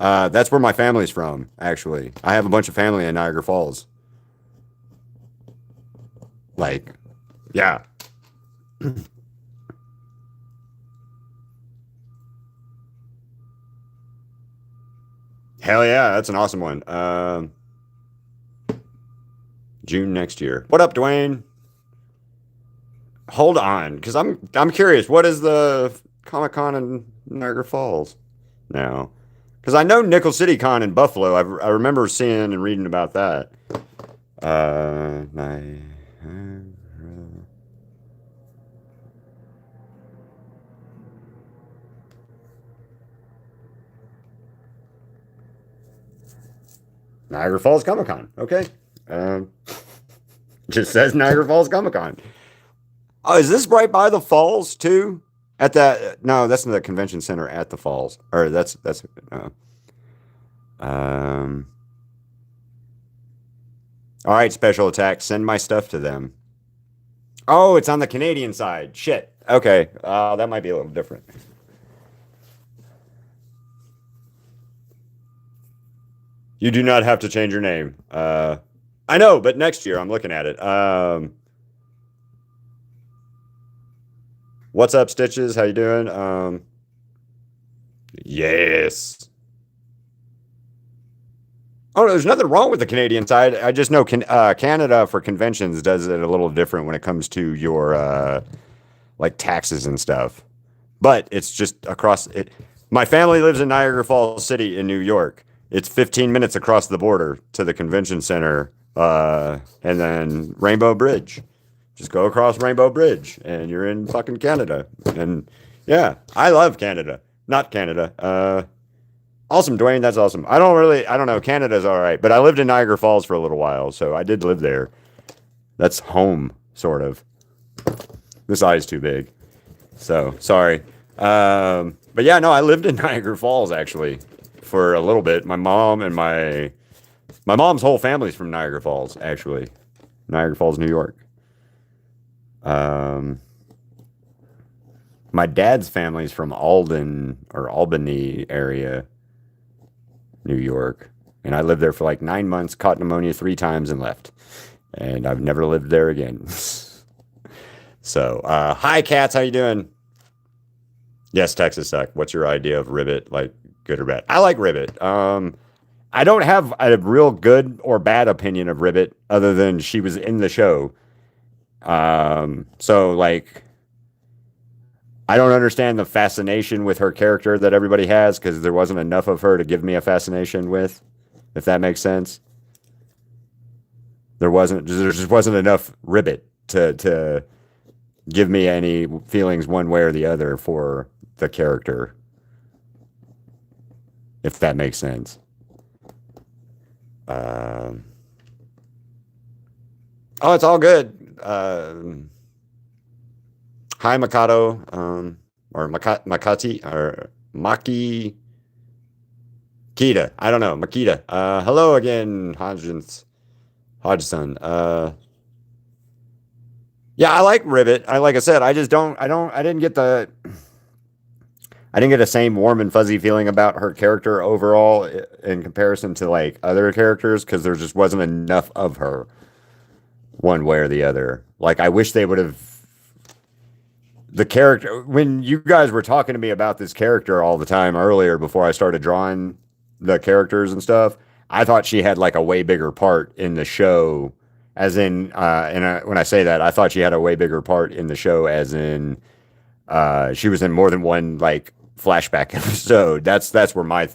That's where my family's from, actually. I have a bunch of family in Niagara Falls. Like, yeah. Hell yeah, that's an awesome one. June next year. What up, Dwayne? Hold on, because I'm curious. What is the Comic Con in Niagara Falls now? Because I know Nickel City Con in Buffalo. I remember seeing and reading about that. Niagara, Niagara Falls Comic Con. Okay. Um, just says Niagara Falls Comic Con. Oh, is this right by the falls too? At that? No, that's in the convention center at the falls. Or that's. Um. All right, special attack. Send my stuff to them. Oh, it's on the Canadian side. Shit. Okay. That might be a little different. You do not have to change your name. I know, but next year I'm looking at it. What's up, Stitches? How you doing? Yes. Oh, no, there's nothing wrong with the Canadian side. I just know Canada for conventions does it a little different when it comes to your like taxes and stuff. But it's just across it. My family lives in Niagara Falls City in New York. It's 15 minutes across the border to the convention center, and then Rainbow Bridge. Just go across Rainbow Bridge, and you're in fucking Canada. And yeah, I love Canada. Not Canada. Awesome, Dwayne. That's awesome. I don't know. Canada's all right, but I lived in Niagara Falls for a little while, so I did live there. That's home, sort of. This eye's too big. So sorry. But yeah, no, I lived in Niagara Falls actually for a little bit. My mom's whole family's from Niagara Falls, actually. Niagara Falls, New York. Um, my dad's family's from Alden or Albany area, New York. And I lived there for like 9 months, caught pneumonia 3 times and left. And I've never lived there again. So, hi, Cats. How you doing? Yes, Texas Tech. What's your idea of Ribbit? Like, good or bad? I like Ribbit. I don't have a real good or bad opinion of Ribbit other than she was in the show. So like, I don't understand the fascination with her character that everybody has because there wasn't enough of her to give me a fascination with, if that makes sense. There just wasn't enough Ribbit to give me any feelings one way or the other for the character, if that makes sense. Um, oh, it's all good. Hi, Mikado, or Makati, or Maki Kita. I don't know, Makita. Hello again, Hodgson. Yeah, I like Ribbit. Like I said, I just don't. I didn't get the same warm and fuzzy feeling about her character overall in comparison to like other characters because there just wasn't enough of her one way or the other. Like I wish they would have the character when you guys were talking to me about this character all the time earlier before I started drawing the characters and stuff. I thought she had like a way bigger part in the show, as in, when I say that, I thought she had a way bigger part in the show, as in, she was in more than one like flashback episode. That's where my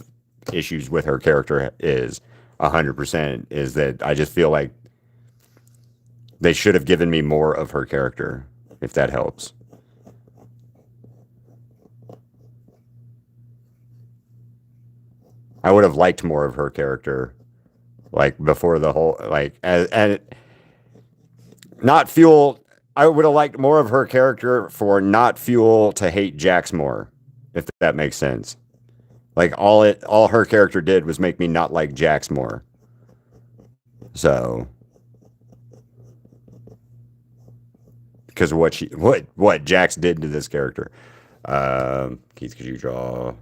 issues with her character is 100%. Is that I just feel like they should have given me more of her character, if that helps. I would have liked more of her character, like before the whole like and not fuel. I would have liked more of her character for not fuel to hate Jax more, if that makes sense. Like all her character did was make me not like Jax more. So because of what Jax did to this character. Keith, could you draw?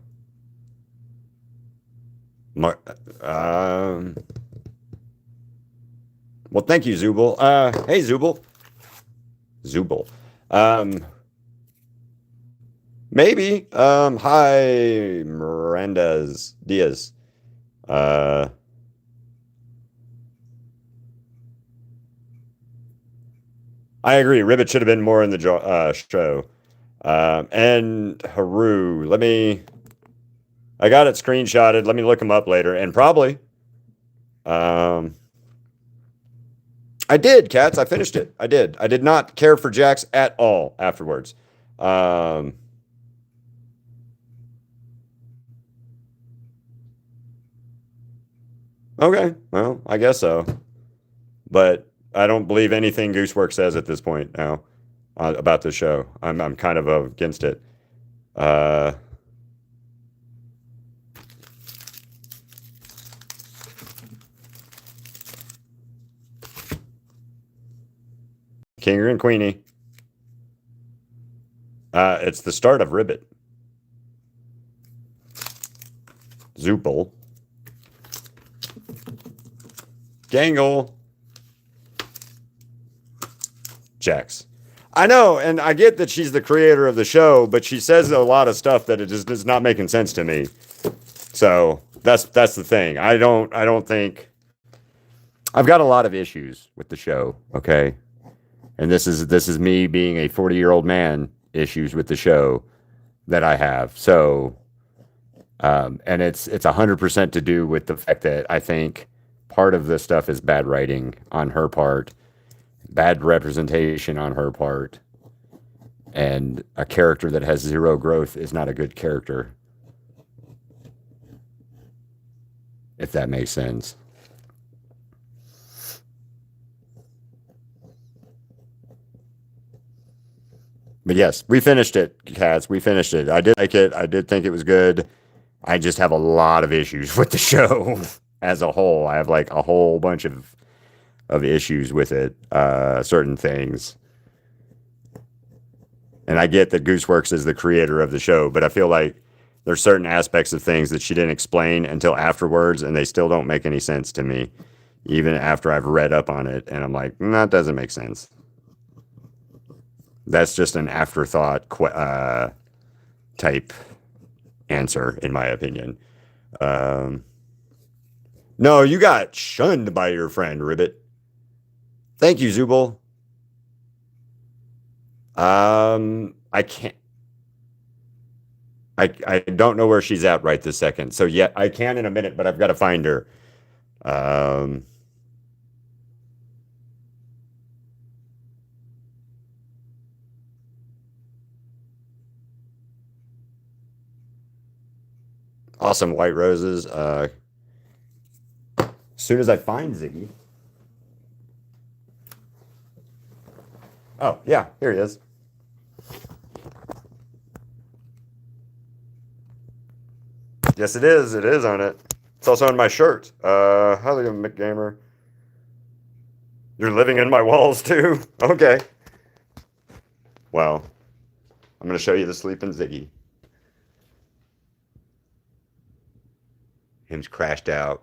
Mar- um, well, thank you, Zubel. Hey, Zubel. Zubel. Um, maybe. Hi, Miranda's Diaz. Uh, I agree. Ribbit should have been more in the show. And Haru. I got it screenshotted. Let me look him up later. And probably. Um, I did, Cats. I finished it. I did. I did not care for Jax at all afterwards. Um, okay. Well, I guess so. But I don't believe anything Goosework says at this point now about the show. I'm kind of against it. Uh, Kinger and Queenie. It's the start of Ribbit. Zoopel. Gangle. Jax. I know, and I get that she's the creator of the show, but she says a lot of stuff that it just is not making sense to me. So that's the thing. I don't think I've got a lot of issues with the show. Okay, and this is me being a 40-year-old man issues with the show that I have. So, and it's 100% to do with the fact that I think part of this stuff is bad writing on her part, bad representation on her part, and a character that has zero growth is not a good character, if that makes sense. But yes, we finished it, Cats. We finished it. I did like it. I did think it was good. I just have a lot of issues with the show as a whole. I have like a whole bunch of issues with it. Certain things. And I get that Gooseworks is the creator of the show, but I feel like there's certain aspects of things that she didn't explain until afterwards, and they still don't make any sense to me, even after I've read up on it. And I'm like, that doesn't make sense. That's just an afterthought type answer, in my opinion. Um, no, you got shunned by your friend, Ribbit. Thank you, Zubul. I can't. I don't know where she's at right this second. So yeah, I can in a minute, but I've got to find her. Um, awesome white roses. As soon as I find Ziggy. Oh yeah, here he is. Yes, it is. It is on it. It's also on my shirt. How's it going, McGamer? You're living in my walls too? Okay. Well, I'm going to show you the sleeping Ziggy. Him's crashed out.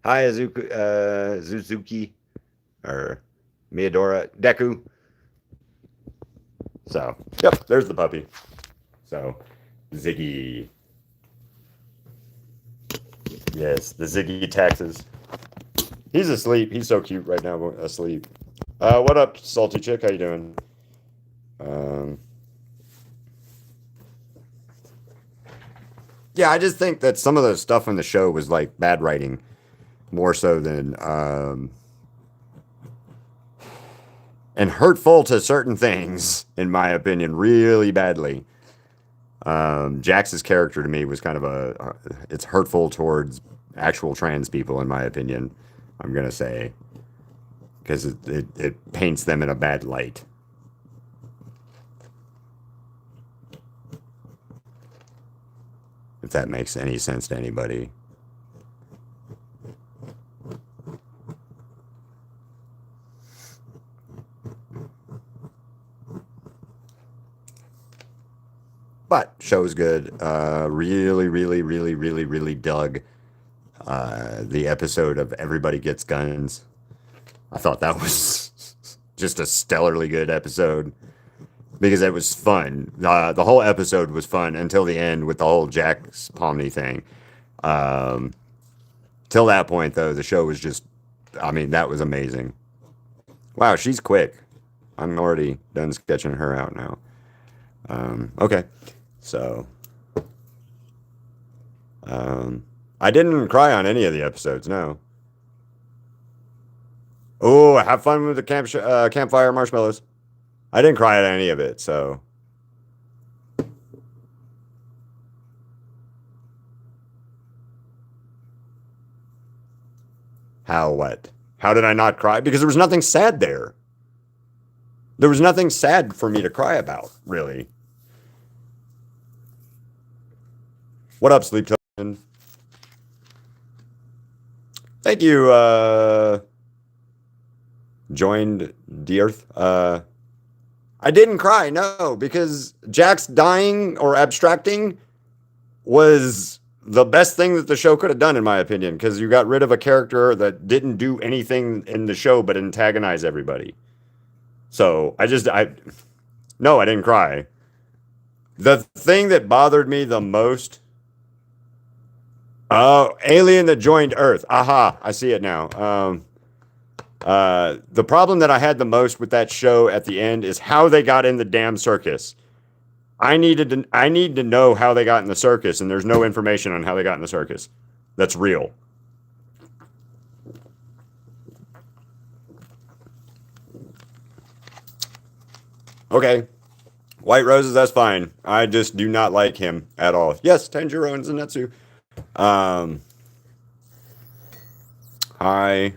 Hi, Suzuki, or Miyadora, Deku. So, yep, there's the puppy. So, Ziggy. Yes, the Ziggy taxes. He's asleep. He's so cute right now, asleep. What up, salty chick? How you doing? Um, yeah, I just think that some of the stuff in the show was like bad writing, more so than and hurtful to certain things, in my opinion, really badly. Jax's character to me was kind of it's hurtful towards actual trans people, in my opinion. I'm gonna say because it paints them in a bad light. If that makes any sense to anybody. but show's good. Really, really, really, really, really dug the episode of Everybody Gets Guns. I thought that was just a stellarly good episode because it was fun. The whole episode was fun until the end with the whole Jack's Pomney thing. Till that point, though, the show was just, I mean, that was amazing. Wow, she's quick. I'm already done sketching her out now. Okay, so I didn't cry on any of the episodes, no. Oh, have fun with the campfire marshmallows. I didn't cry at any of it, so. How what? How did I not cry? Because there was nothing sad there. There was nothing sad for me to cry about, really. What up, Sleep Token? Thank you, joined the earth. I didn't cry, no, because Jack's dying or abstracting was the best thing that the show could have done, in my opinion, because you got rid of a character that didn't do anything in the show but antagonize everybody. So no, I didn't cry. The thing that bothered me the most, alien that joined Earth. Aha, I see it now. The problem that I had the most with that show at the end is how they got in the damn circus. I need to know how they got in the circus, and there's no information on how they got in the circus. That's real. Okay. White Roses, that's fine. I just do not like him at all. Yes, Tanjiro and Zenitsu. Hi.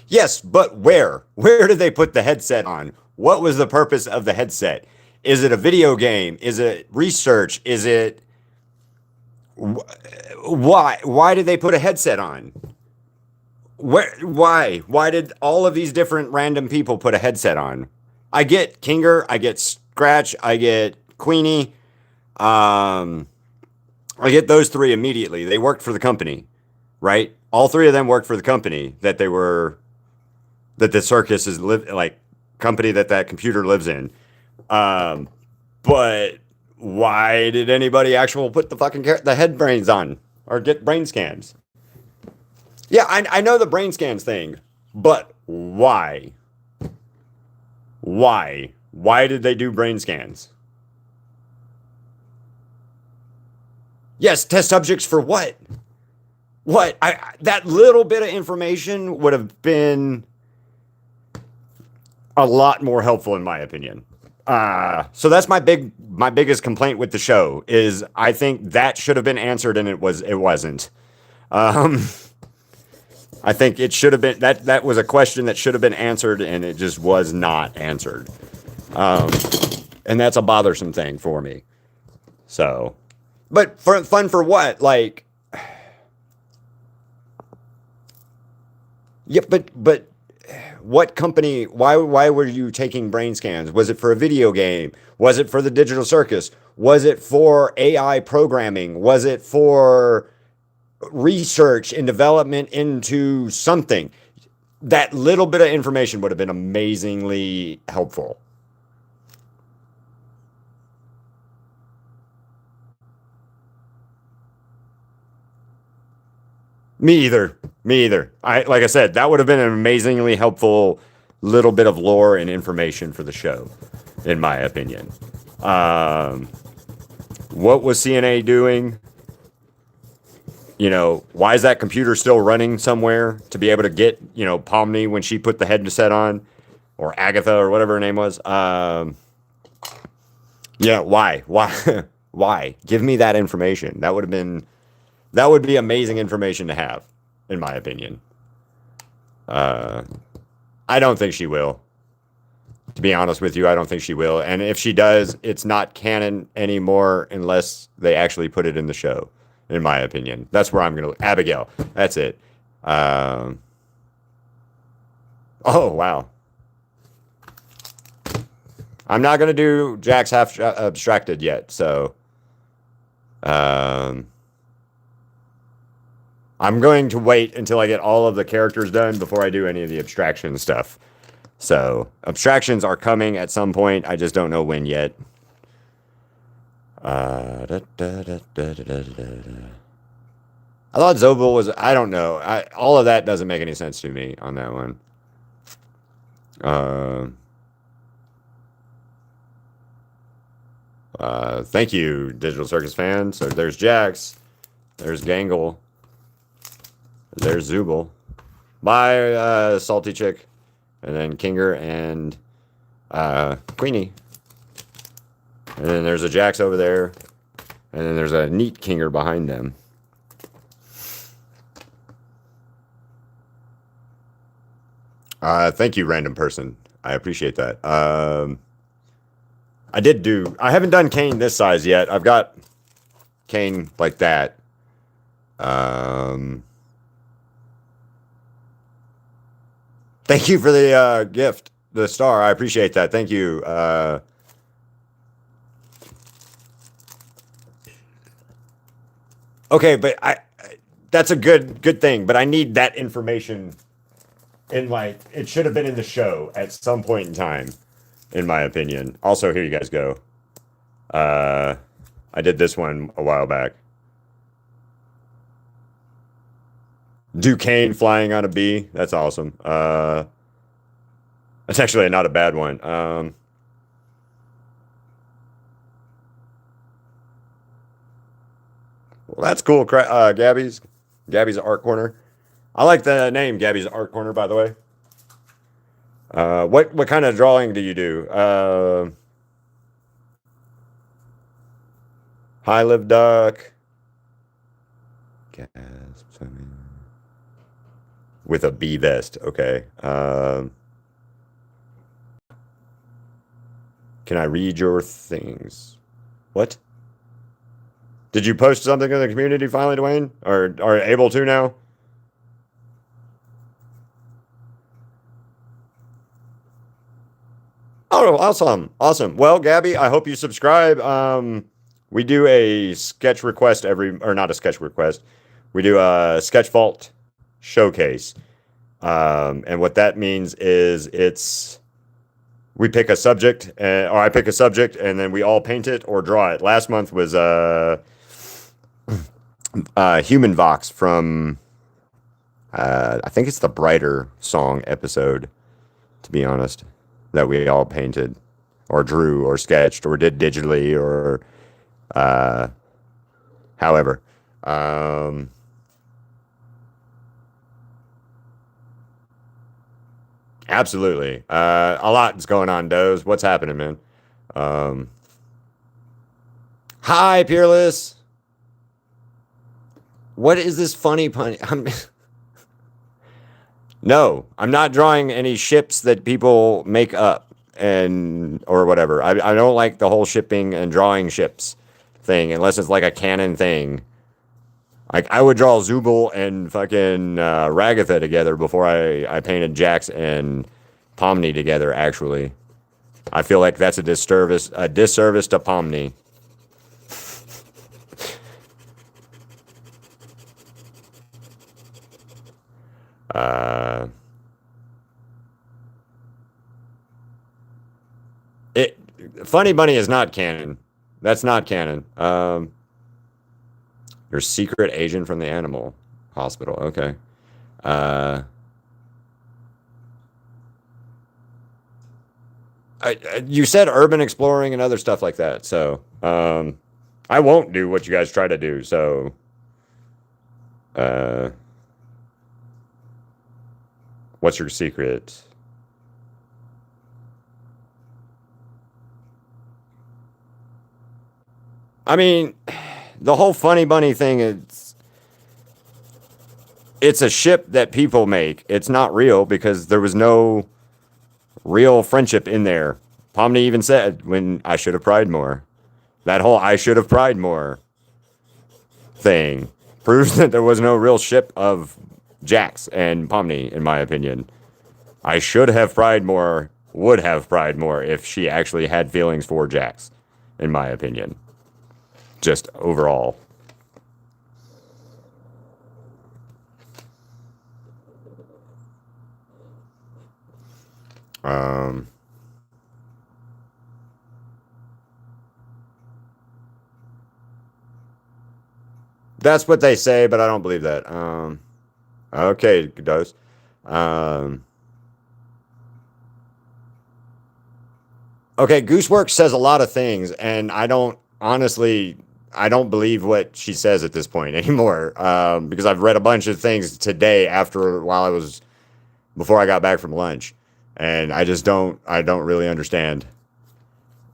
Yes, but where? Where did they put the headset on? What was the purpose of the headset? Is it a video game? Is it research? Is it... Why? Why did they put a headset on? Why? Why did all of these different random people put a headset on? I get Kinger, I get Scratch, I get Queenie. I get those three immediately. They worked for the company, right? All three of them worked for the company that the circus is company that computer lives in. But why did anybody actually put the head brains on or get brain scans? Yeah, I know the brain scans thing, but why? Why? Why did they do brain scans? Yes, test subjects for what? What? That little bit of information would have been a lot more helpful, in my opinion. So that's my biggest complaint with the show is I think that should have been answered and it wasn't. I think it should have been that was a question that should have been answered and it just was not answered. And that's a bothersome thing for me. So, but fun for what? Like, yeah, but what company, why were you taking brain scans? Was it for a video game? Was it for the digital circus? Was it for AI programming? Was it for research and development into something? That little bit of information would have been amazingly helpful. Me either. Like I said, that would have been an amazingly helpful little bit of lore and information for the show, in my opinion. What was CNA doing? You know, why is that computer still running somewhere to be able to get, Pomni when she put the headset on, or Agatha or whatever her name was? Yeah, why? Why? Give me that information. That would be amazing information to have, in my opinion. I don't think she will. To be honest with you, I don't think she will. And if she does, it's not canon anymore unless they actually put it in the show, in my opinion. That's where I'm going to... Abigail. That's it. Oh, wow. I'm not gonna do Jax half abstracted yet, so I'm going to wait until I get all of the characters done before I do any of the abstraction stuff. So abstractions are coming at some point. I just don't know when yet. I thought Zobel was. I don't know. All of that doesn't make any sense to me on that one. Thank you, Digital Circus fan. So there's Jax, there's Gangle, there's Zubel. Bye, Salty Chick, and then Kinger and Queenie. And then there's a Jax over there, and then there's a neat Kinger behind them. Thank you, random person. I appreciate that. I haven't done Kane this size yet. I've got Kane like that. Thank you for the gift, the star. I appreciate that. Thank you. Okay, but that's a good thing, but I need that information in it should have been in the show at some point in time, in my opinion. Also, here you guys go. I did this one a while back. Duquesne flying on a bee. That's awesome. That's actually not a bad one. Well, that's cool. Gabby's Art Corner. I like the name, Gabby's Art Corner, by the way. What kind of drawing do you do? High Live Duck. Gasps, I mean. With a bee vest. Okay. Can I read your things? What? Did you post something in the community finally, Dwayne? Or are able to now? Oh, awesome. Well, Gabby, I hope you subscribe. We do a sketch request or not a sketch request. We do a Sketch Vault showcase. And what that means is we pick a subject, or I pick a subject, and then we all paint it or draw it. Last month was Human Vox from, I think it's the Brighter song episode, to be honest, that we all painted or drew or sketched or did digitally or however. Absolutely. A lot is going on, Doze. What's happening, man? Hi, Peerless. What is this funny pun? No, I'm not drawing any ships that people make up or whatever. I don't like the whole shipping and drawing ships thing unless it's like a canon thing. Like I would draw Zubel and fucking Ragatha together before I painted Jax and Pomni together. Actually, I feel like that's a disservice to Pomni. Funny Bunny is not canon. That's not canon. Your secret agent from the animal hospital. Okay. You said urban exploring and other stuff like that. So I won't do what you guys try to do. So what's your secret? I mean, the whole Funny Bunny thing it's a ship that people make. It's not real because there was no real friendship in there. Pomni even said when I should have pried more. That whole I should have pried more thing proves that there was no real ship of Jax and Pomni, in my opinion. I should have pried more would have cried more if she actually had feelings for Jax, in my opinion. Just overall. Um, that's what they say, but I don't believe that. Okay, it does. Um, okay, Gooseworks says a lot of things, and I don't honestly, I don't believe what she says at this point anymore. Because I've read a bunch of things today while I was before I got back from lunch, and I don't really understand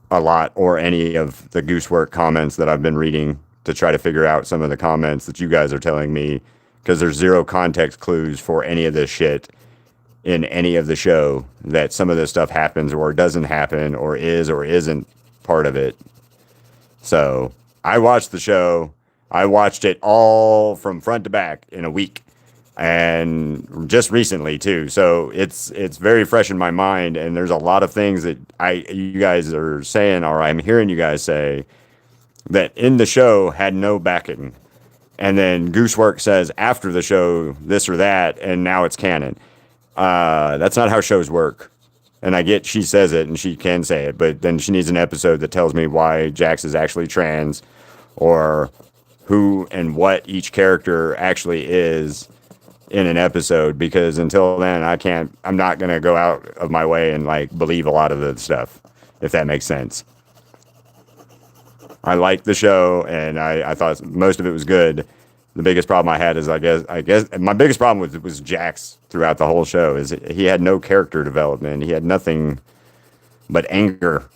a lot or any of the Goosework comments that I've been reading to try to figure out some of the comments that you guys are telling me, because there's zero context clues for any of this shit in any of the show, that some of this stuff happens or doesn't happen or is or isn't part of it. So I watched the show. I watched it all from front to back in a week, and just recently too. So it's very fresh in my mind, and there's a lot of things that you guys are saying, or I'm hearing you guys say, that in the show had no backing. And then Goosework says after the show this or that, and now it's canon. That's not how shows work. And I get she says it and she can say it, but then she needs an episode that tells me why Jax is actually trans, or who and what each character actually is in an episode, because until then I'm not going to go out of my way and like believe a lot of the stuff, if that makes sense. I liked the show, and I thought most of it was good. The biggest problem I had is I guess my biggest problem was Jax throughout the whole show. Is he had no character development. He had nothing but anger,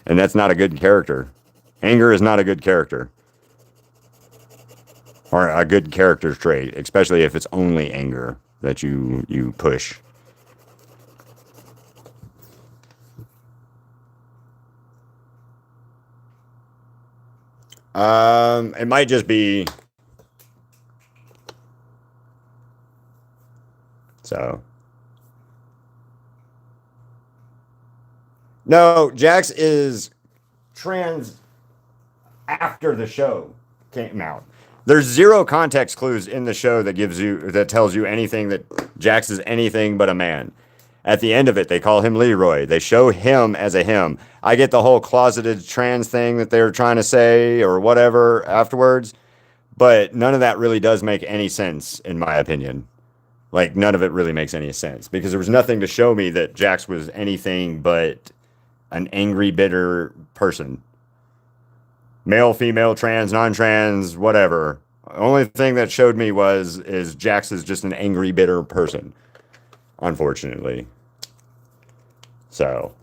and that's not a good character. Anger is not a good character, or a good character trait, especially if it's only anger that you push. It might just be so. No, Jax is trans after the show came out. There's zero context clues in the show that tells you anything that Jax is anything but a man. At the end of it, they call him Leroy. They show him as a him. I get the whole closeted trans thing that they're trying to say or whatever afterwards, but none of that really does make any sense in my opinion. Like, none of it really makes any sense, because there was nothing to show me that Jax was anything but an angry, bitter person. Male, female, trans, non-trans, whatever. The only thing that showed me is Jax is just an angry, bitter person, unfortunately. So,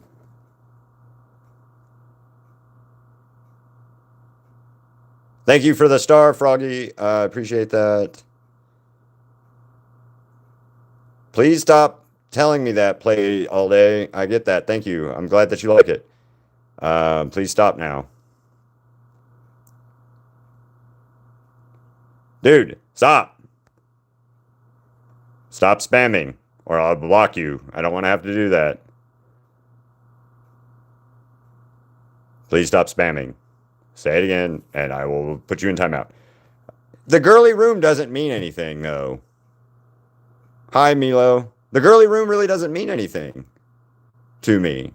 thank you for the star, Froggy. I appreciate that. Please stop telling me that play all day. I get that. Thank you. I'm glad that you like it. Please stop now. Dude, stop. Stop spamming, or I'll block you. I don't want to have to do that. Please stop spamming. Say it again, and I will put you in timeout. The girly room doesn't mean anything, though. Hi, Milo. The girly room really doesn't mean anything to me.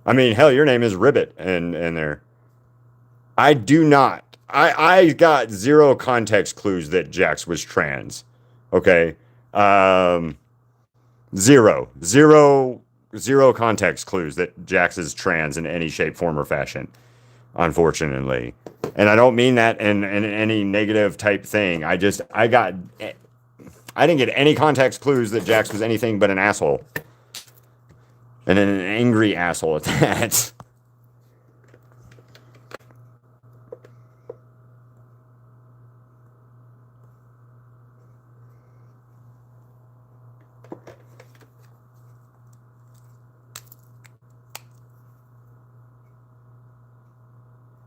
I mean, hell, your name is Ribbit and there. I do not. I got zero context clues that Jax was trans. Okay. Zero context clues that Jax is trans in any shape, form, or fashion, unfortunately. And I don't mean that in any negative type thing. I didn't get any context clues that Jax was anything but an asshole. And an angry asshole at that.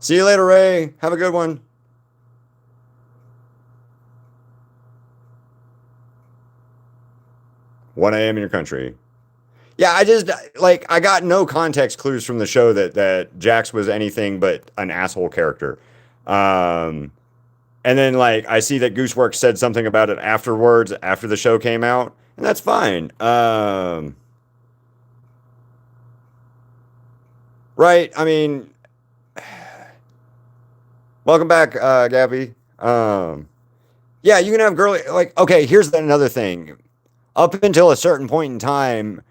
See you later, Ray. Have a good one. 1 a.m. in your country. Yeah, I just like I got no context clues from the show that Jax was anything but an asshole character. Um, and then like I see that Gooseworks said something about it afterwards after the show came out, and that's fine. Right? I mean, welcome back, Gabby. Yeah, you can have girly like okay. Here's another thing. Up until a certain point in time,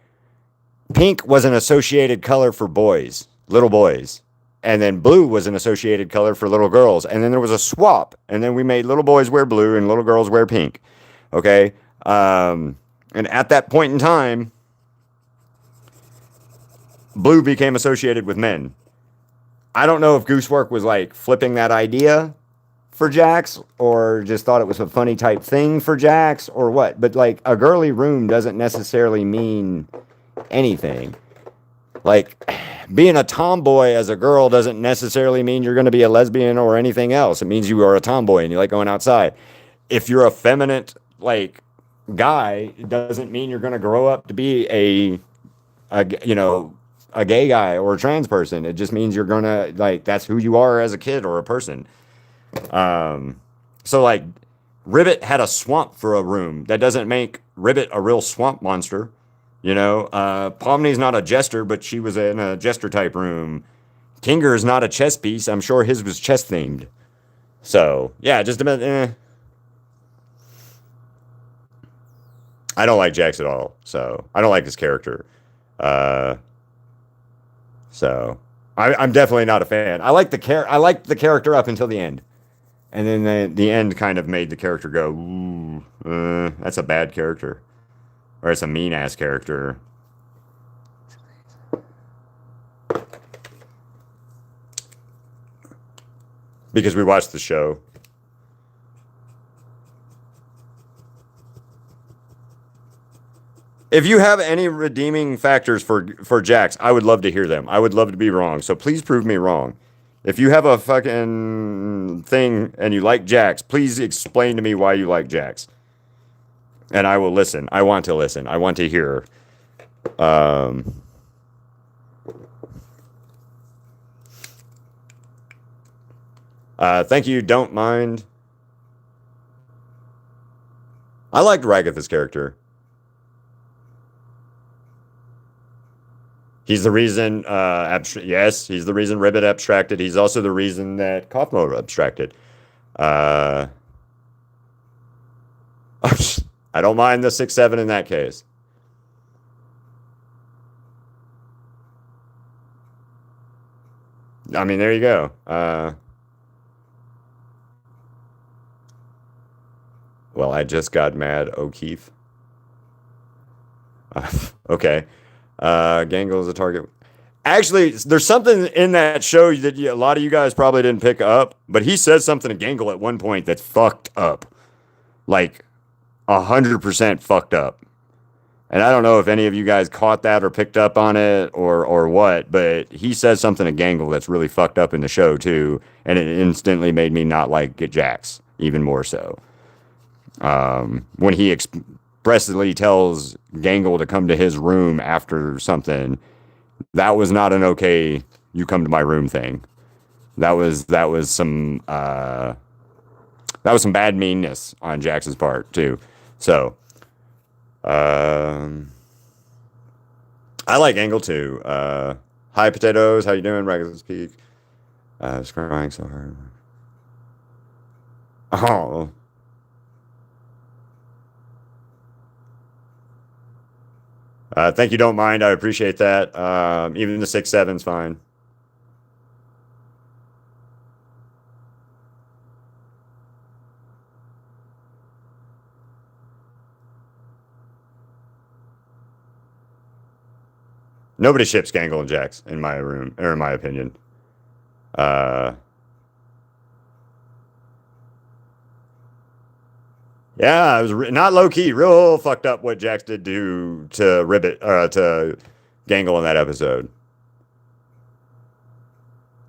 pink was an associated color for boys, little boys. And then blue was an associated color for little girls. And then there was a swap. And then we made little boys wear blue and little girls wear pink. Okay. And at that point in time, blue became associated with men. I don't know if Goosework was like flipping that idea for Jax or just thought it was a funny type thing for Jax or what. But like a girly room doesn't necessarily mean anything. Like being a tomboy as a girl doesn't necessarily mean you're going to be a lesbian or anything else. It means you are a tomboy and you like going outside. If you're a feminine like guy, it doesn't mean you're going to grow up to be a gay guy or a trans person. It just means you're going to like that's who you are as a kid or a person. So like Ribbit had a swamp for a room. That doesn't make Ribbit a real swamp monster. You know, Pomni's not a jester, but she was in a jester type room. Kinger is not a chess piece. I'm sure his was chess themed. So yeah, just a minute. I don't like Jax at all. So I don't like his character. So I'm definitely not a fan. I like the character up until the end, and then the end kind of made the character go, ooh, that's a bad character. Or it's a mean ass character. Because we watched the show. If you have any redeeming factors for Jax, I would love to hear them. I would love to be wrong. So please prove me wrong. If you have a fucking thing and you like Jax, please explain to me why you like Jax. And I will listen. I want to listen. I want to hear. Thank you. Don't mind. I liked Ragatha's character. He's the reason. Yes, he's the reason Ribbit abstracted. He's also the reason that Kaufmo abstracted. I don't mind the 6-7 in that case. I mean, there you go. Well, I just got mad, O'Keefe. Okay. Gangle is a target. Actually, there's something in that show that a lot of you guys probably didn't pick up, but he says something to Gangle at one point that's fucked up. Like, 100% fucked up. And I don't know if any of you guys caught that or picked up on it or what, but he says something to Gangle that's really fucked up in the show too, and it instantly made me not like Jax even more so. When he expressly tells Gangle to come to his room after something, that was not an okay, you come to my room thing. That was some bad meanness on Jax's part too. So, I like Angle too. Hi Potatoes, how you doing? Regular Peak. I was crying so hard. Oh. Thank you, don't mind. I appreciate that. Even the 6-7's fine. Nobody ships Gangle and Jax in my room, or in my opinion. Yeah, it was not low key, real fucked up what Jax did to Ribbit, to Gangle in that episode.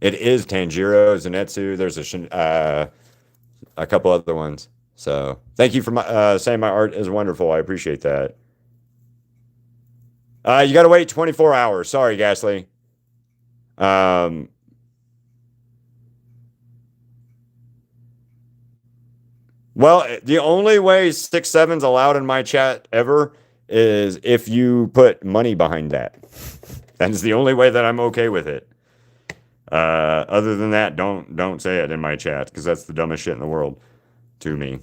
It is Tanjiro, Zenitsu. There's a couple other ones. So thank you for saying my art is wonderful. I appreciate that. You got to wait 24 hours. Sorry, Gasly. Um, well, the only way 6-7's allowed in my chat ever is if you put money behind that. That's the only way that I'm okay with it. Other than that, don't say it in my chat because that's the dumbest shit in the world to me.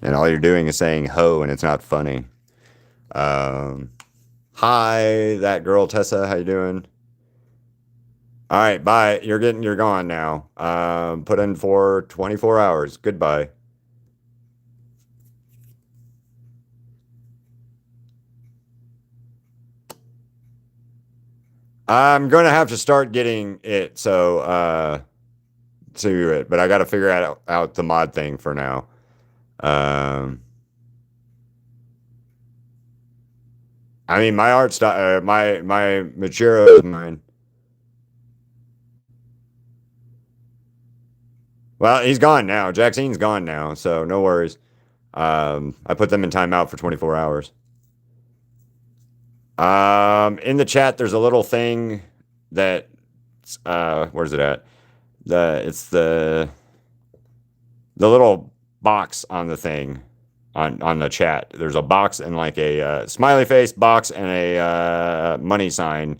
And all you're doing is saying ho, and it's not funny. Hi, that girl Tessa. How you doing? All right, bye. You're gone now. Put in for 24 hours. Goodbye. I'm gonna have to start getting it to it, but I got to figure out the mod thing for now. I mean, my art style, my Machiro is mine. Well, he's gone now. Jaxine's gone now, so no worries. I put them in timeout for 24 hours. In the chat, there's a little thing that, where's it at? It's the little box on the thing, on the chat. There's a box and like a smiley face box and a money sign.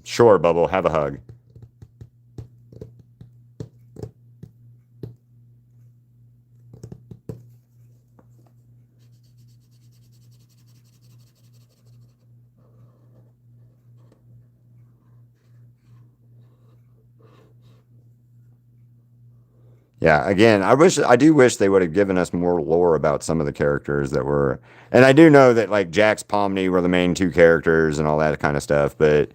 Sure, Bubble, have a hug. Yeah, again, I do wish they would have given us more lore about some of the characters that were, and I do know that like Jax, Pomni were the main two characters and all that kind of stuff, but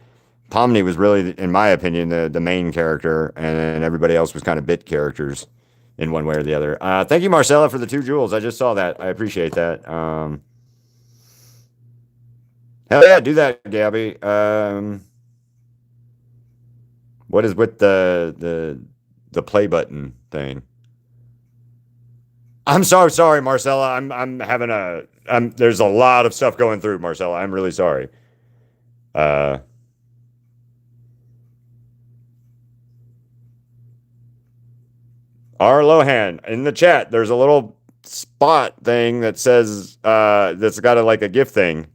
Pomni was really, in my opinion, the main character, and everybody else was kind of bit characters in one way or the other. Thank you, Marcella, for the 2 jewels. I just saw that. I appreciate that. Hell yeah, do that, Gabby. What is with the play button thing? I'm so sorry, Marcella. I'm having there's a lot of stuff going through, Marcella. I'm really sorry. R. Lohan, in the chat, there's a little spot thing that says that's got like a GIF thing.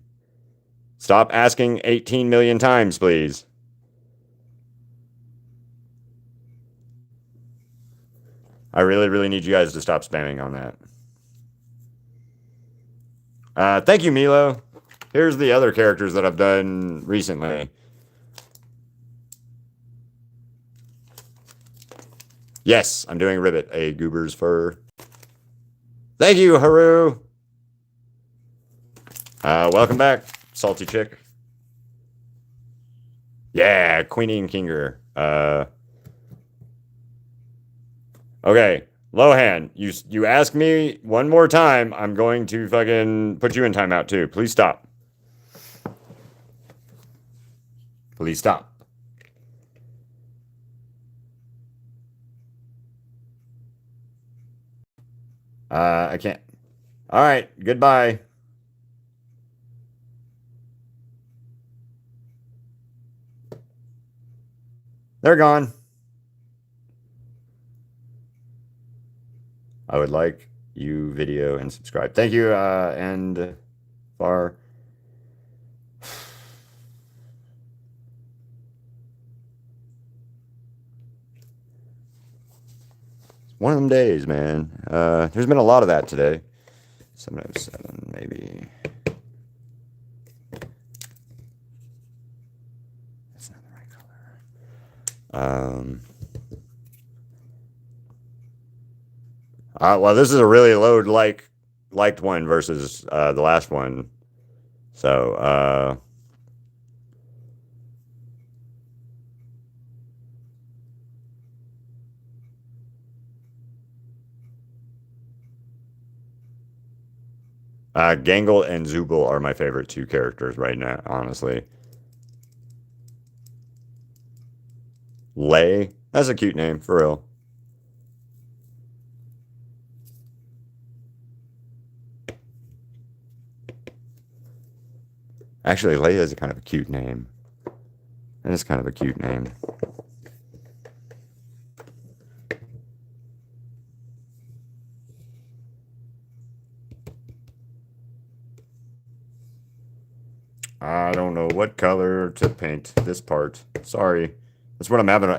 Stop asking 18 million times, please. I really, really need you guys to stop spamming on that. Thank you, Milo. Here's the other characters that I've done recently. Yes, I'm doing Ribbit, a goober's fur. Thank you, Haru. Welcome back, salty chick. Yeah, Queenie and Kinger. Okay, Lohan, you ask me one more time, I'm going to fucking put you in timeout too. Please stop. Please stop. I can't. All right, goodbye. They're gone. I would like you video and subscribe. Thank you, and far. One of them days, man. There's been a lot of that today. 707, maybe. That's not the right color. Well, this is a really low liked one versus the last one. So, Gangle and Zooble are my favorite two characters right now, honestly. Lay, that's a cute name, for real. Actually, Leia is kind of a cute name. That is kind of a cute name. I don't know what color to paint this part. Sorry. That's what I'm having.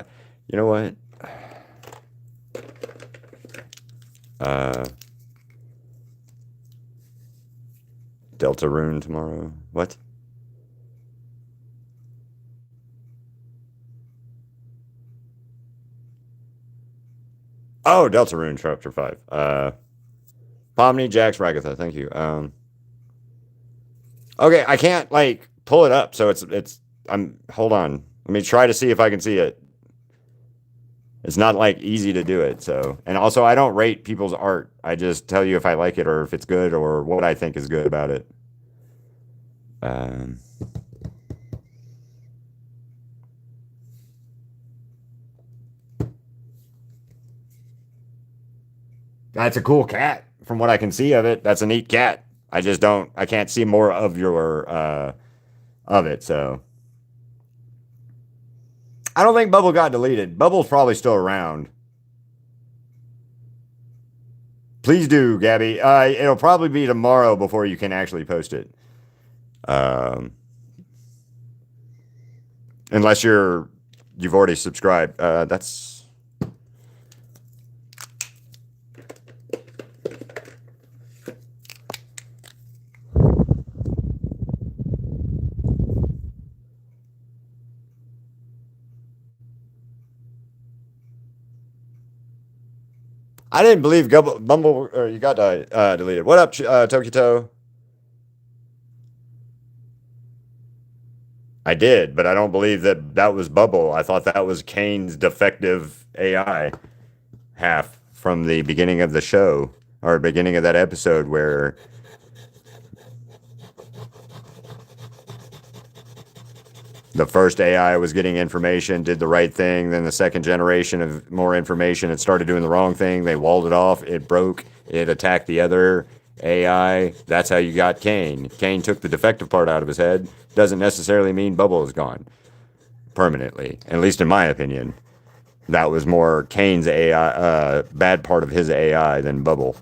You know what? Deltarune tomorrow. What? Oh, Deltarune Chapter 5. Pomni, Jax, Ragatha. Thank you. Okay, I can't like pull it up, so I'm hold on. Let me try to see if I can see it. It's not like easy to do it, so and also I don't rate people's art. I just tell you if I like it or if it's good or what I think is good about it. That's a cool cat from what I can see of it. That's a neat cat. I can't see more of your of it, so I don't think Bubble got deleted. Bubble's probably still around. Please do, Gabby. It'll probably be tomorrow before you can actually post it. Unless you've already subscribed. That's I didn't believe Bumble or you got deleted. What up, Tokito? I did, but I don't believe that was Bubble. I thought that was Kane's defective AI half from the beginning of the show or beginning of that episode where the first AI was getting information, did the right thing. Then the second generation of more information, it started doing the wrong thing. They walled it off. It broke. It attacked the other AI. That's how you got Kane. Kane took the defective part out of his head. Doesn't necessarily mean Bubble is gone permanently, at least in my opinion. That was more Kane's AI, bad part of his AI than Bubble.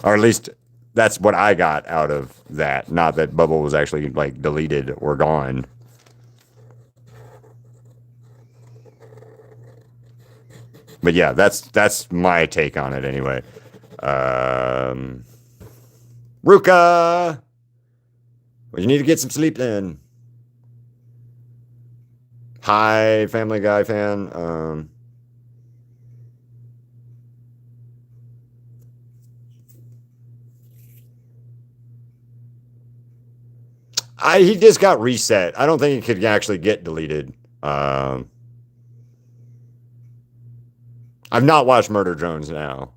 Or at least that's what I got out of that. Not that Bubble was actually like deleted or gone. But yeah, that's my take on it anyway. Ruka, well, you need to get some sleep then. Hi, Family Guy fan. He just got reset. I don't think he could actually get deleted. I've not watched Murder Drones now.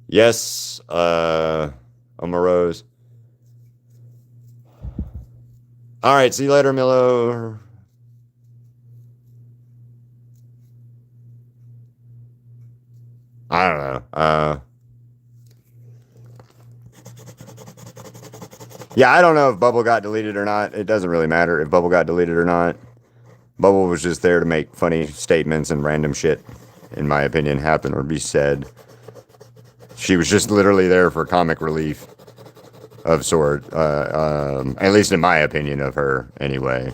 Yes, Omarose. All right, see you later, Milo. I don't know. Yeah, I don't know if Bubble got deleted or not. It doesn't really matter if Bubble got deleted or not. Bubble was just there to make funny statements and random shit, in my opinion, happen or be said. She was just literally there for comic relief of sort, at least in my opinion of her, anyway.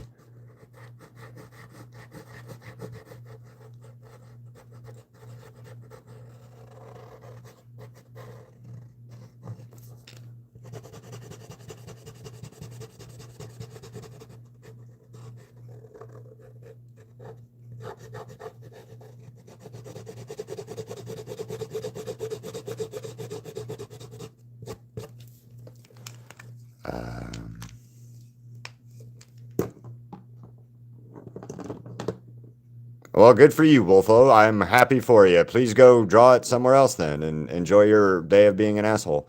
Well, good for you, Wolfo. I'm happy for you. Please go draw it somewhere else then and enjoy your day of being an asshole.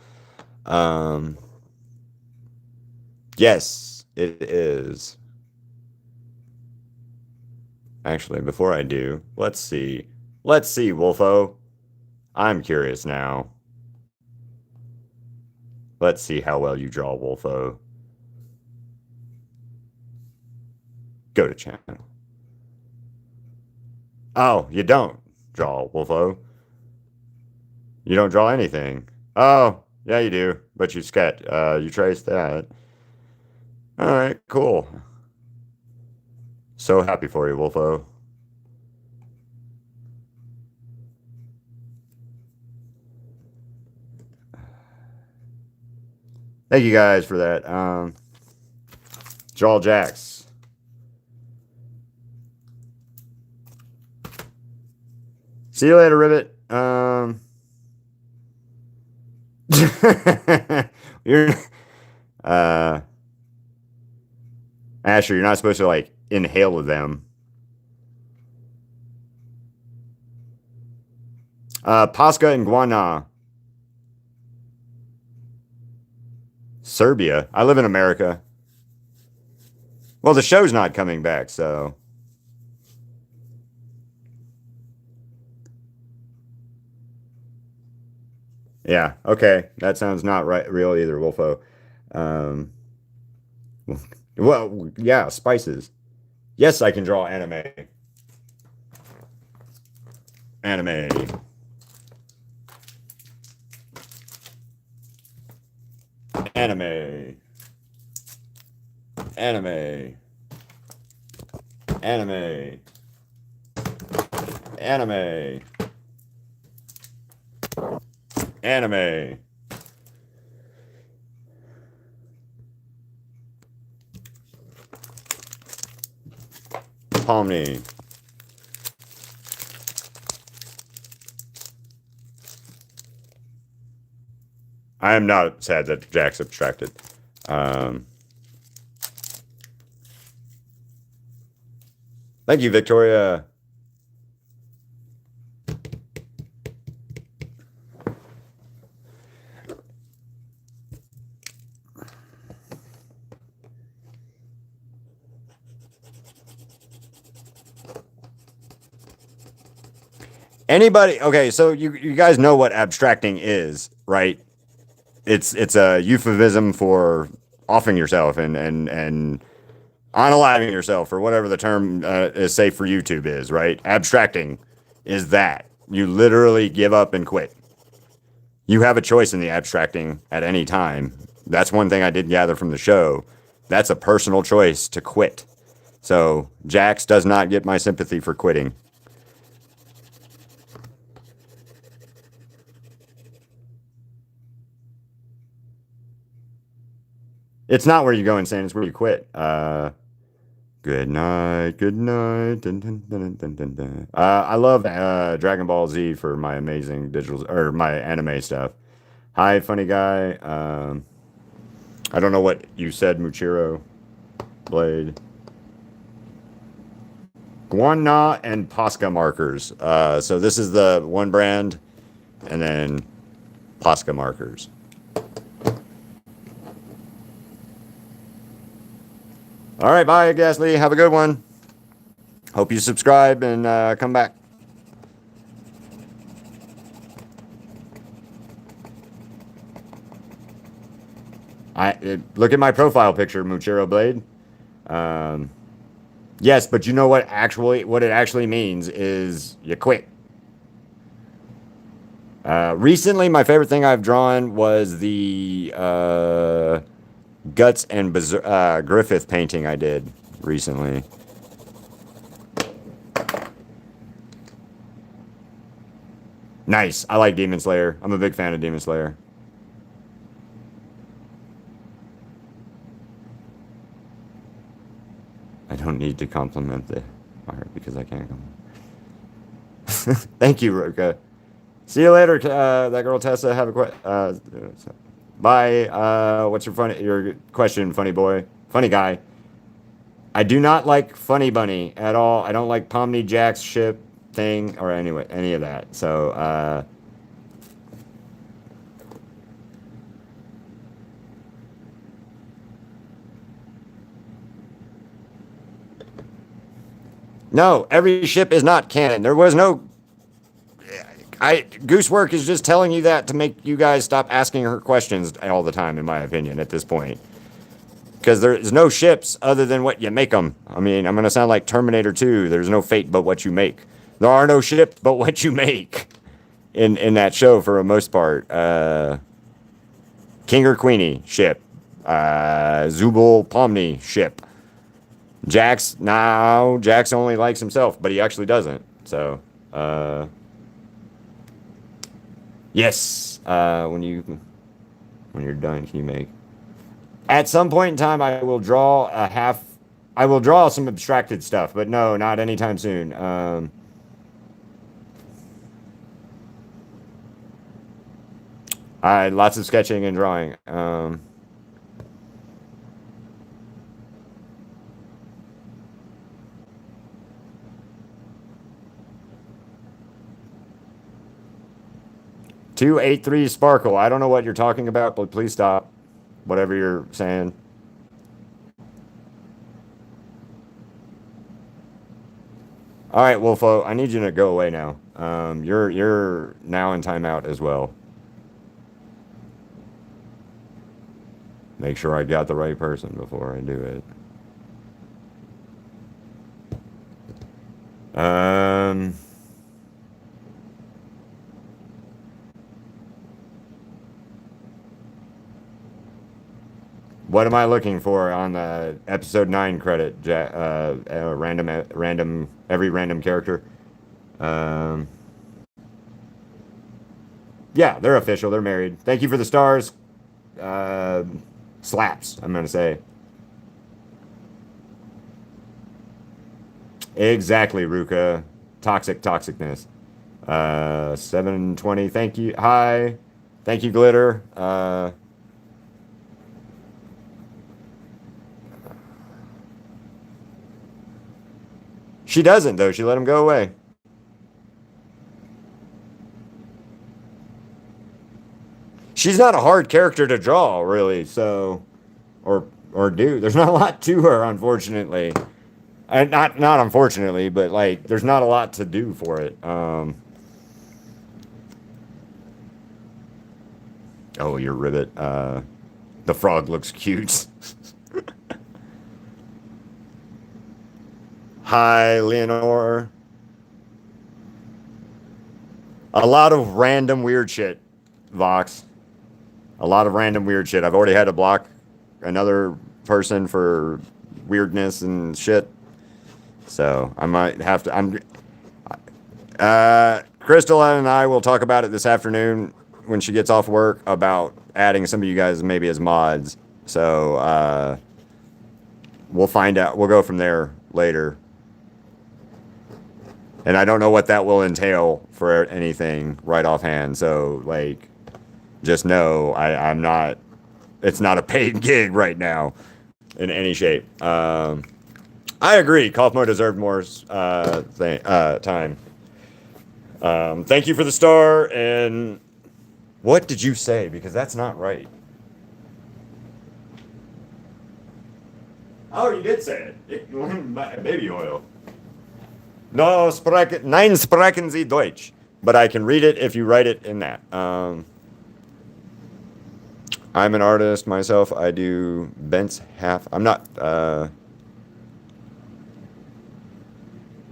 Um, yes, it is. Actually, before I do, let's see. Let's see, Wolfo. I'm curious now. Let's see how well you draw, Wolfo. Go to channel. Oh, you don't draw, Wolfo. You don't draw anything. Oh, yeah, you do. But you sketch. You trace that. All right, cool. So happy for you, Wolfo. Thank you guys for that. Jaw Jacks. See you later, Ribbit. You're Asher, you're not supposed to like inhale with them. Pasca and Guana. Serbia. I live in America. Well, the show's not coming back, so. Yeah, okay. That sounds not right, real either, Wolfo. Um, well, yeah, spices. Yes, I can draw anime. Anime. Anime. Anime. Anime. Anime. Anime. Pomni. I am not sad that Jack's abstracted. Thank you, Victoria. Anybody? Okay, so you guys know what abstracting is, right? It's a euphemism for offing yourself and unaliving yourself, or whatever the term is safe for YouTube is, right? Abstracting is that. You literally give up and quit. You have a choice in the abstracting at any time. That's one thing I did gather from the show. That's a personal choice to quit. So Jax does not get my sympathy for quitting. It's not where you go insane, it's where you quit. Good night, good night. Dun, dun, dun, dun, dun, dun. I love Dragon Ball Z for my amazing digital or my anime stuff. Hi, funny guy. I don't know what you said, Muchiro Blade. Guana and Posca markers. So this is the one brand, and then Posca markers. All right, bye, Gasly. Have a good one. Hope you subscribe and come back. Look at my profile picture, Muchiro Blade. Yes, but you know what it actually means is you quit. Recently, my favorite thing I've drawn was the Guts and Griffith painting I did recently. Nice. I like Demon Slayer. I'm a big fan of Demon Slayer. I don't need to compliment the art because I can't compliment. Thank you, Roka. See you later, that girl Tessa. Have a bye. What's your question, funny boy? Funny guy. I do not like Funny Bunny at all. I don't like Pomni Jack's ship thing or any of that. So No, every ship is not canon. There was no. Goosework is just telling you that to make you guys stop asking her questions all the time, in my opinion, at this point. Because there's no ships other than what you make them. I mean, I'm going to sound like Terminator 2. There's no fate but what you make. There are no ships but what you make in that show for the most part. King or Queenie ship. Zubul Pomni ship. Jax, no, Jax only likes himself, but he actually doesn't. So, yes. When you're done, can you make? At some point in time, I will draw I will draw some abstracted stuff, but no, not anytime soon. Lots of sketching and drawing. 283 Sparkle. I don't know what you're talking about, but please stop. Whatever you're saying. All right, Wolfo, I need you to go away now. You're now in timeout as well. Make sure I got the right person before I do it. What am I looking for on the episode 9 credit? Every random character. Yeah, they're official. They're married. Thank you for the stars. Slaps, I'm going to say. Exactly, Ruka. Toxicness. 720. Thank you. Hi. Thank you, Glitter. She doesn't, though. She let him go away. She's not a hard character to draw, really, so... Or do. There's not a lot to her, unfortunately. Not unfortunately, but, like, there's not a lot to do for it. Oh, you're Ribbit. The frog looks cute. Hi, Leonore. A lot of random weird shit, Vox. A lot of random weird shit. I've already had to block another person for weirdness and shit. So I might have to. Crystal and I will talk about it this afternoon when she gets off work about adding some of you guys maybe as mods. So we'll find out. We'll go from there later. And I don't know what that will entail for anything right offhand. So, like, just know I'm not, it's not a paid gig right now in any shape. I agree. Kaufmo deserved more time. Thank you for the star. And what did you say? Because that's not right. Oh, you did say it. Baby oil. No, nein sprechen Sie Deutsch. But I can read it if you write it in that. I'm an artist myself. I do Bent's half. I'm not.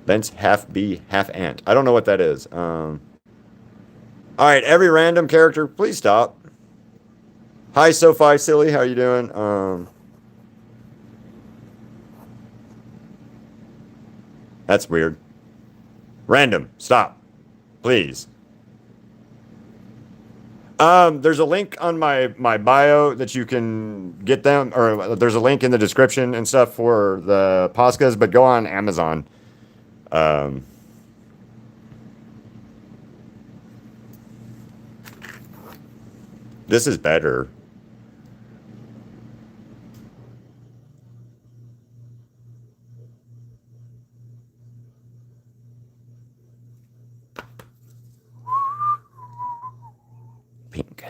Bent's half bee, half ant. I don't know what that is. All right, every random character, please stop. Hi, Sophie Silly. How you doing? That's weird. Random. Stop. Please. There's a link on my bio that you can get them, or there's a link in the description and stuff for the Poscas, but go on Amazon. This is better. Pink.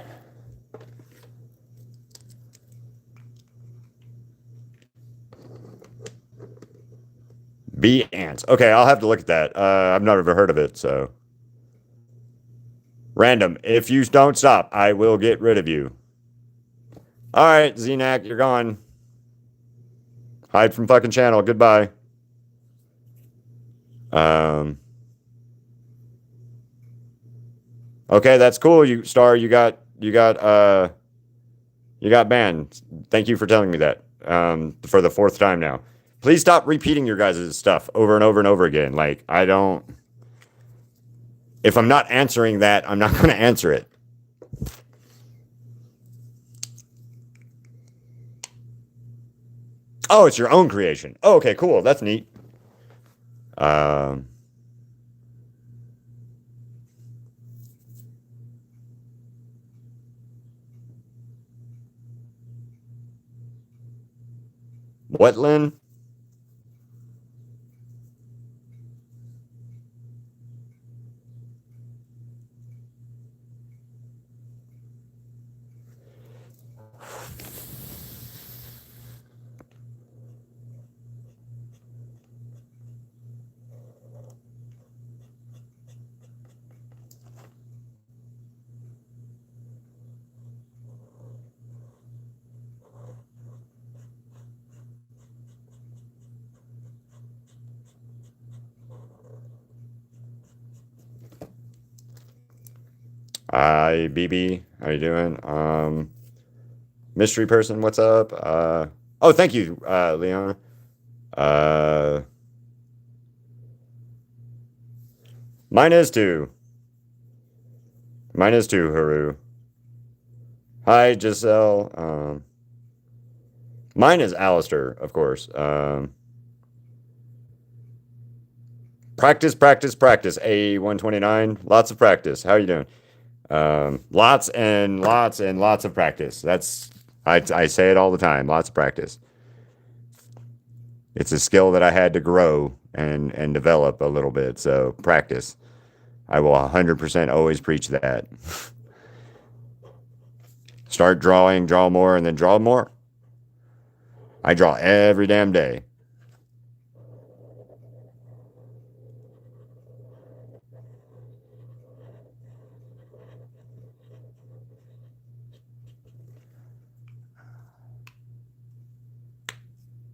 Bee ants. Okay, I'll have to look at that. I've never heard of it, so. Random. If you don't stop, I will get rid of you. All right, Zenak, you're gone. Hide from fucking channel. Goodbye. Okay, that's cool. You got banned. Thank you for telling me that. For the 4th time now. Please stop repeating your guys' stuff over and over and over again. Like, if I'm not answering that, I'm not going to answer it. Oh, it's your own creation. Oh, okay, cool. That's neat. What, Lynn? Hi, BB. How you doing? Mystery person, what's up? Oh, thank you, Leon. Mine is too. Mine is too, Haru. Hi, Giselle. Mine is Alistair, of course. Practice, practice, practice. A129. Lots of practice. How are you doing? Lots and lots and lots of practice. I say it all the time. Lots of practice. It's a skill that I had to grow and develop a little bit. So practice. I will 100% always preach that. Start drawing, draw more, and then draw more. I draw every damn day.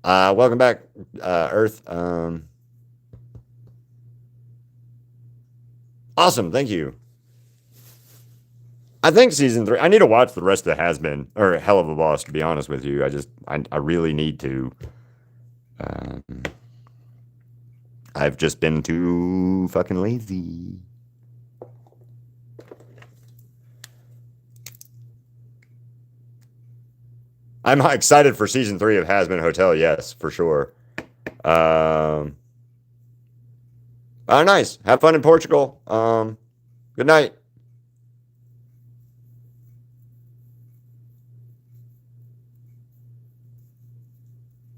Welcome back, Earth. Awesome, thank you. I think season 3. I need to watch the rest of the Has Been or Hell of a Boss. To be honest with you, I really need to. I've just been too fucking lazy. I'm excited for season 3 of Has Been Hotel. Yes, for sure. Oh, nice. Have fun in Portugal. Good night.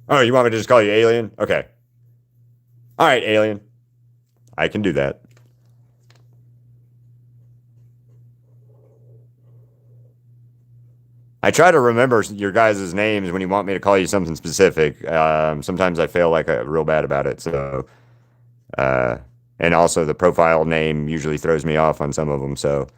Oh, you want me to just call you Alien? Okay. All right, Alien. I can do that. I try to remember your guys' names when you want me to call you something specific. Sometimes I feel like real bad about it. So, and also the profile name usually throws me off on some of them. So,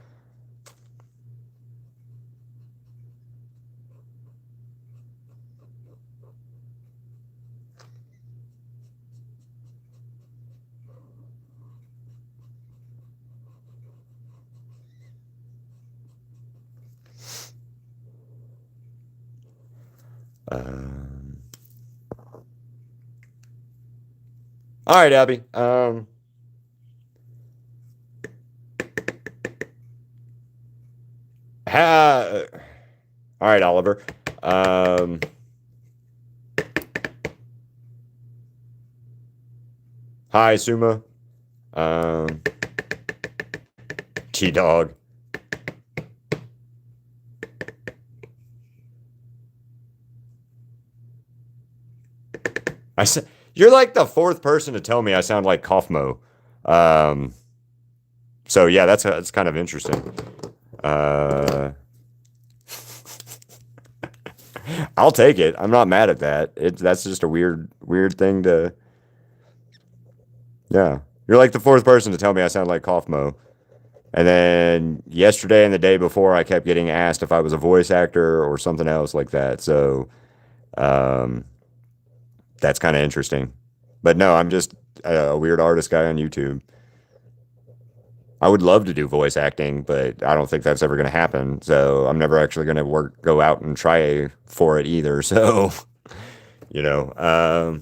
all right, Abby. All right, Oliver. Hi, Suma. T-Dog. I said you're like the 4th person to tell me I sound like Kaufmo. So yeah, that's kind of interesting. I'll take it. I'm not mad at that. That's just a weird thing to. Yeah. You're like the fourth person to tell me I sound like Kaufmo. And then yesterday and the day before, I kept getting asked if I was a voice actor or something else like that. So um, that's kind of interesting. But no, I'm just a weird artist guy on YouTube. I would love to do voice acting, but I don't think that's ever going to happen. So I'm never actually going to go out and try for it either. So, you know,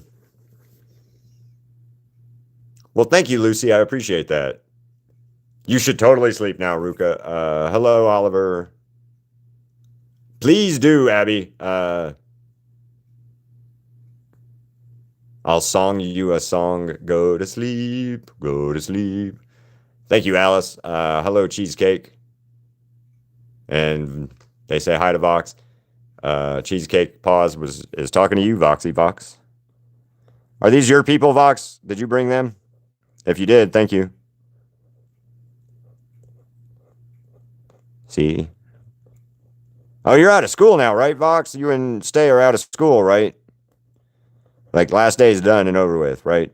well, thank you, Lucy. I appreciate that. You should totally sleep now, Ruka. Hello, Oliver. Please do, Abby. I'll song you a song. Go to sleep. Go to sleep. Thank you, Alice. Hello, Cheesecake. And they say hi to Vox. Cheesecake Pause is talking to you, Voxy Vox. Are these your people, Vox? Did you bring them? If you did, thank you. See? Oh, you're out of school now, right, Vox? You and Stay are out of school, right? Like last day's done and over with, right?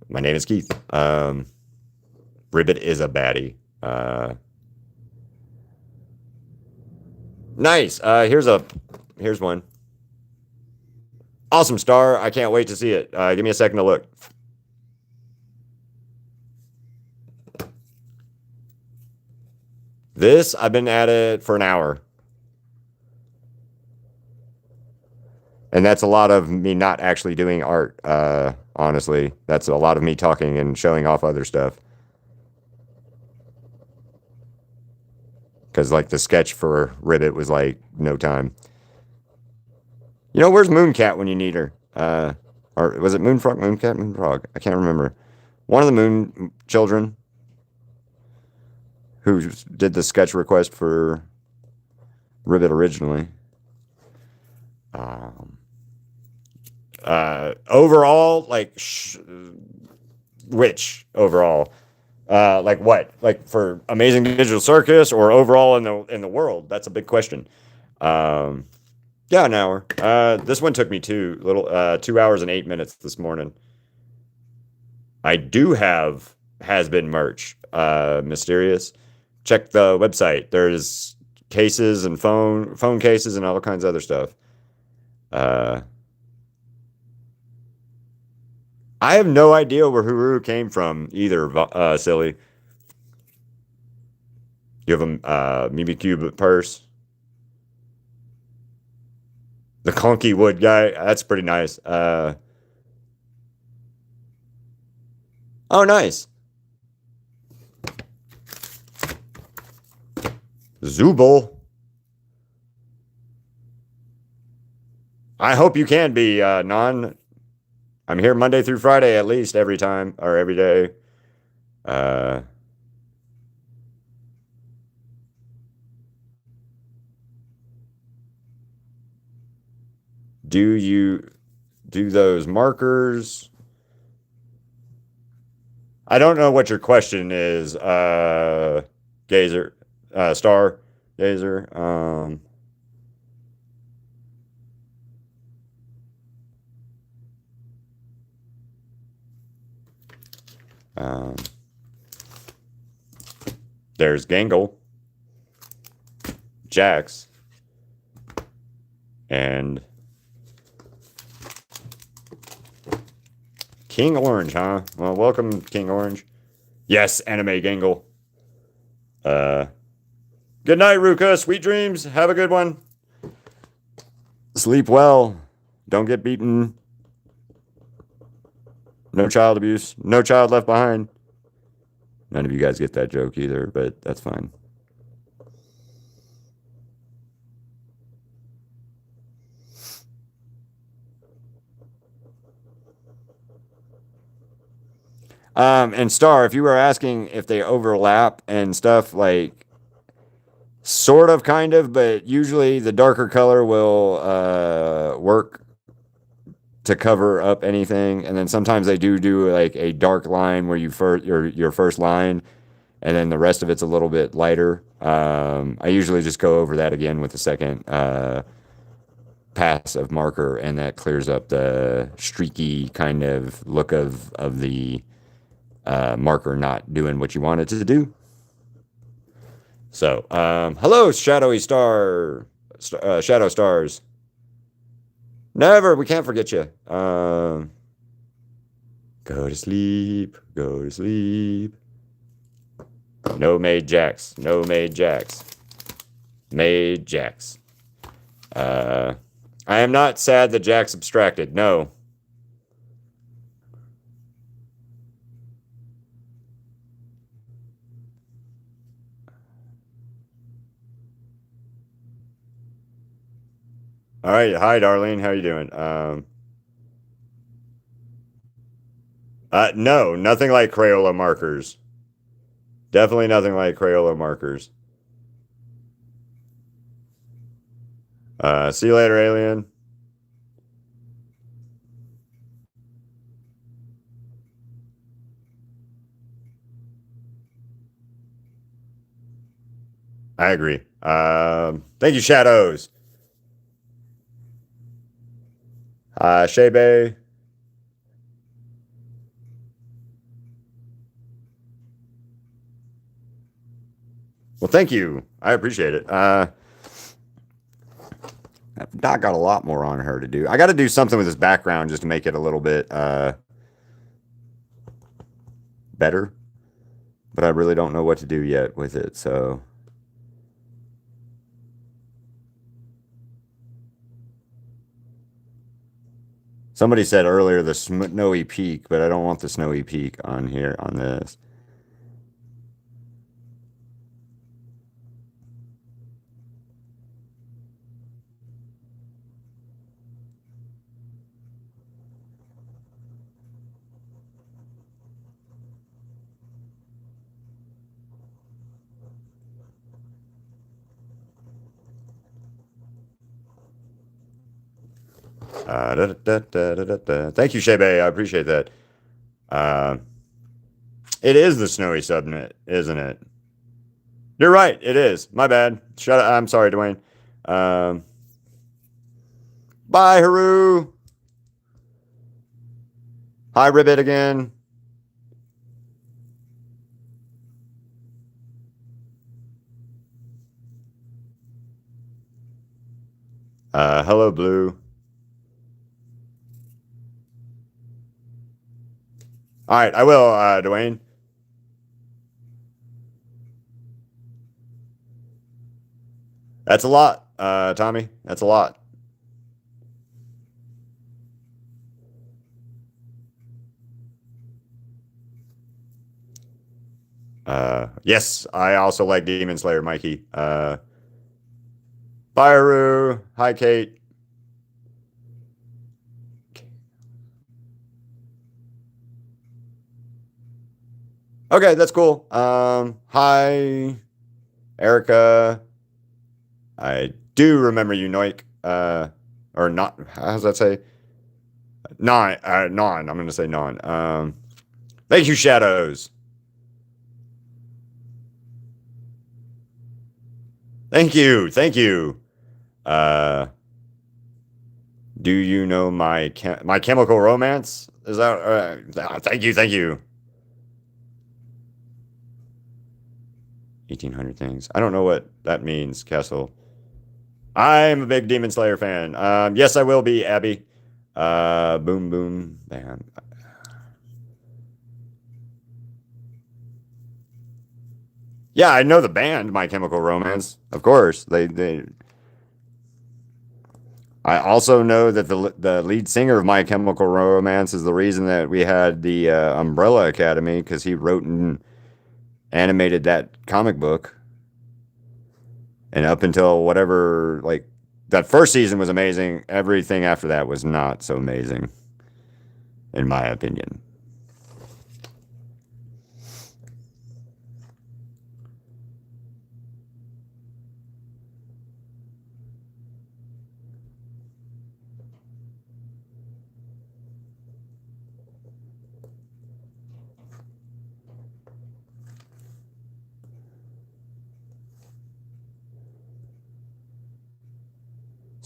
My name is Keith. Ribbit is a baddie. Nice. Here's one. Awesome, Star. I can't wait to see it. Give me a second to look. This, I've been at it for an hour. And that's a lot of me not actually doing art, honestly. That's a lot of me talking and showing off other stuff. Because, like, the sketch for Ribbit was, like, no time. You know, where's Mooncat when you need her? Or was it Moonfrog, Mooncat, Moonfrog? I can't remember. One of the Moon children who did the sketch request for Ribbit originally. Overall, like, which overall? Like what? Like for Amazing Digital Circus or overall in the world? That's a big question. Yeah, an hour. This one took me 2 hours and 8 minutes this morning. I do have has-been merch. Mysterious. Check the website. There's cases and phone cases and all kinds of other stuff. I have no idea where Huru came from either, Silly. You have a Mimikyu purse. The clunky wood guy. That's pretty nice. Oh, nice. Zubul. I hope you can be non. I'm here Monday through Friday at least every time or every day. Do you do those markers? I don't know what your question is, Gazer, Star Gazer. There's Gangle, Jax, and King Orange, huh? Well, welcome, King Orange. Yes, Anime Gangle. Good night, Ruka. Sweet dreams. Have a good one. Sleep well. Don't get beaten. No child abuse. No child left behind. None of you guys get that joke either, but that's fine. And Star, if you were asking if they overlap and stuff, like, sort of, kind of, but usually the darker color will work to cover up anything, and then sometimes they do like a dark line where your first line, and then the rest of it's a little bit lighter. I usually just go over that again with the second passive marker, and that clears up the streaky kind of look of the marker not doing what you want it to do. So, hello, Shadowy Shadow Stars. Never, we can't forget you. Go to sleep, go to sleep. No made jacks, no made jacks. Made jacks. I am not sad that Jack's abstracted, no. All right, hi, Darlene. How you doing? No, nothing like Crayola markers. Definitely nothing like Crayola markers. See you later, alien. I agree. Thank you, Shadows. Shebe. Well, thank you. I appreciate it. Doc got a lot more on her to do. I got to do something with this background just to make it a little bit better. But I really don't know what to do yet with it, so. Somebody said earlier the snowy peak, but I don't want the snowy peak on here on this. Thank you, Shebe. I appreciate that. It is the snowy subnet, isn't it? You're right. It is. My bad. Shut up. I'm sorry, Dwayne. Bye, Haru. Hi, Ribbit again. Hello, Blue. All right, I will, Dwayne. That's a lot, Tommy. That's a lot. Yes, I also like Demon Slayer, Mikey. Bye, Haru. Hi, Kate. Okay, that's cool. Hi, Erica. I do remember you, Noik. Or not. How does that say? Non. Non. I'm going to say non. Thank you, Shadows. Thank you. Thank you. Do you know my Chemical Romance? Is that? Thank you. Thank you. 1800 things. I don't know what that means, Kessel. I'm a big Demon Slayer fan. Yes, I will be, Abby. Boom, boom, bam. Yeah, I know the band, My Chemical Romance. Of course, they. I also know that the lead singer of My Chemical Romance is the reason that we had the Umbrella Academy, because he wrote and animated that comic book. And up until whatever, like, that first season was amazing. Everything after that was not so amazing, in my opinion.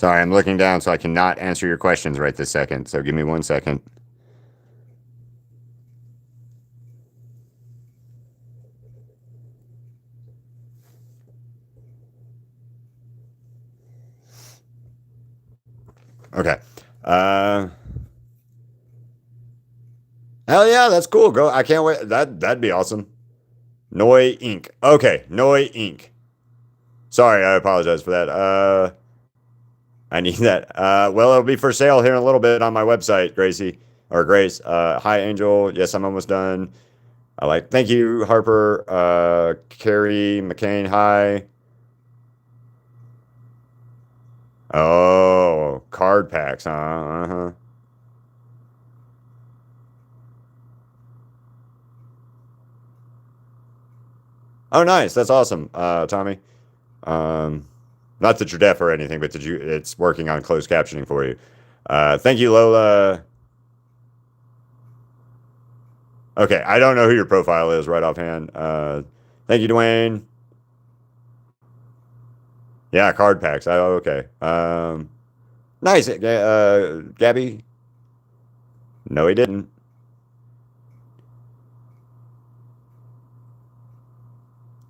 Sorry, I'm looking down, so I cannot answer your questions right this second. So give me 1 second. Okay. Uh, hell yeah, that's cool. Go. I can't wait. That'd be awesome. Noi Inc. Okay, Noi Inc. Sorry, I apologize for that. I need that. Well, it'll be for sale here in a little bit on my website, Gracie or Grace. Hi, Angel. Yes, I'm almost done. Thank you, Harper. Carrie McCain. Hi. Oh, card packs, huh? Uh-huh. Oh, nice. That's awesome, Tommy. Um, Not that you're deaf or anything, but that it's working on closed captioning for you. Thank you, Lola. Okay, I don't know who your profile is right offhand. Thank you, Dwayne. Yeah, card packs. Oh, okay. Nice. Gabby. No, he didn't.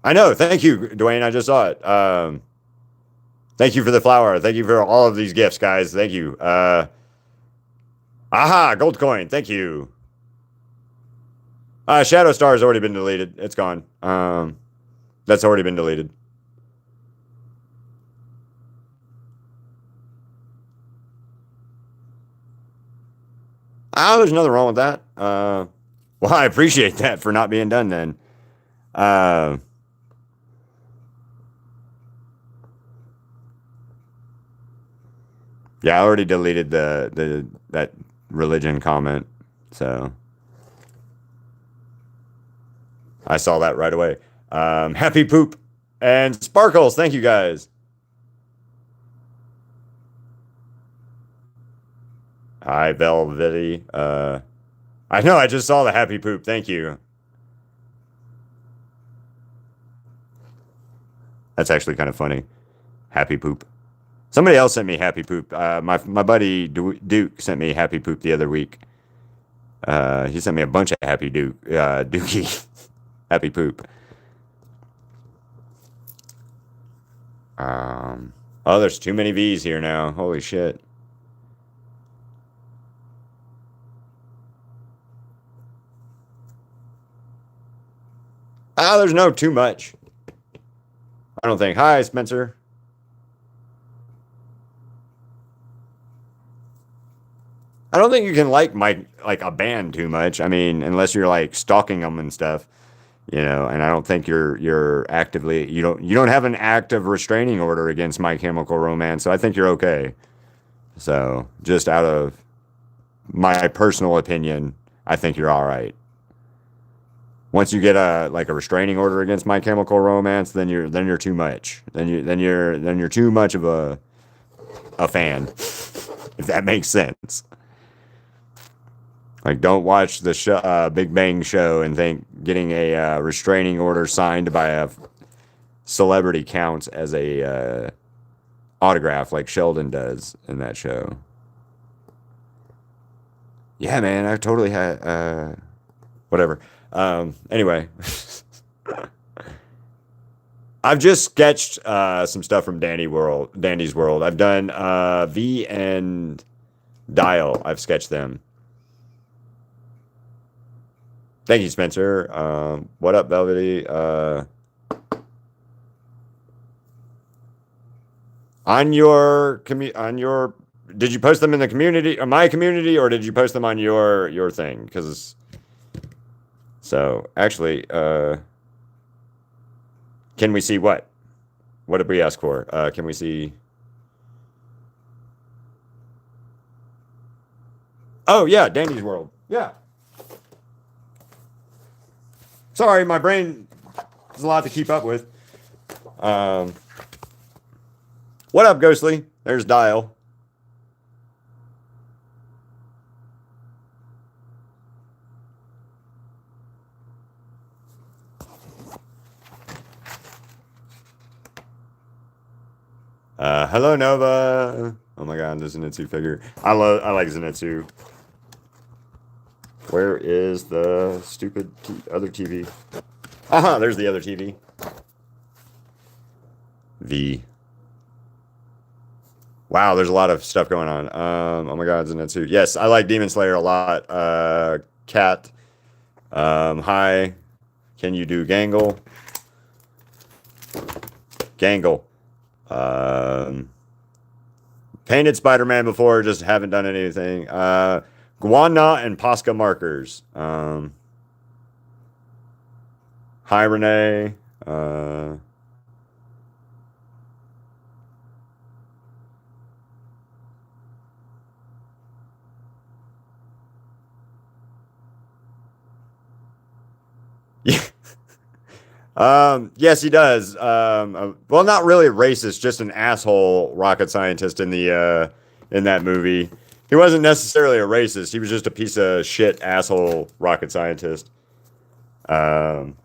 I know. Thank you, Dwayne. I just saw it. Thank you for the flower. Thank you for all of these gifts, guys. Thank you. Aha, gold coin. Thank you. Shadow Star has already been deleted. It's gone. That's already been deleted. Oh, there's nothing wrong with that. Well, I appreciate that for not being done then. Uh, yeah, I already deleted the that religion comment, so I saw that right away. Happy poop and sparkles. Thank you guys. Hi, Velvety. I know. I just saw the happy poop. Thank you. That's actually kind of funny. Happy poop. Somebody else sent me happy poop. My buddy Duke sent me happy poop the other week. He sent me a bunch of happy Dookie. Happy poop. Oh, there's too many V's here now. Holy shit. There's no too much. I don't think. Hi, Spencer. I don't think you can like a band too much. I mean, unless you're like stalking them and stuff, And I don't think you're actively you don't have an active restraining order against My Chemical Romance, so I think you're okay. So just out of my personal opinion, I think you're all right. Once you get a restraining order against My Chemical Romance, then you're too much. Then you're too much of a fan, if that makes sense. Like, don't watch the Big Bang Show and think getting a restraining order signed by a celebrity counts as a autograph like Sheldon does in that show. Yeah, man, I totally had whatever. Anyway, I've just sketched some stuff from Dandy's World. I've done V and Dial. I've sketched them. Thank you, Spencer. What up, Velvety? Did you post them in the community, or my community, or did you post them on your thing? So actually, can we see what? What did we ask for? Can we see? Oh yeah, Dandy's World. Yeah. Sorry, my brain is a lot to keep up with. What up, Ghostly? There's Dial. Hello Nova. Oh my god, the Zenitsu figure. I like Zenitsu. Where is the stupid other TV? Aha, there's the other TV. V. Wow, there's a lot of stuff going on. Oh my god, Zenitsu. Yes, I like Demon Slayer a lot. Cat. Hi. Can you do Gangle? Gangle. Painted Spider-Man before, just haven't done anything. Guana and Posca markers. Hi Renee. Yeah. Yes, he does. Well, not really racist, just an asshole rocket scientist in the in that movie. He wasn't necessarily a racist. He was just a piece of shit asshole rocket scientist. In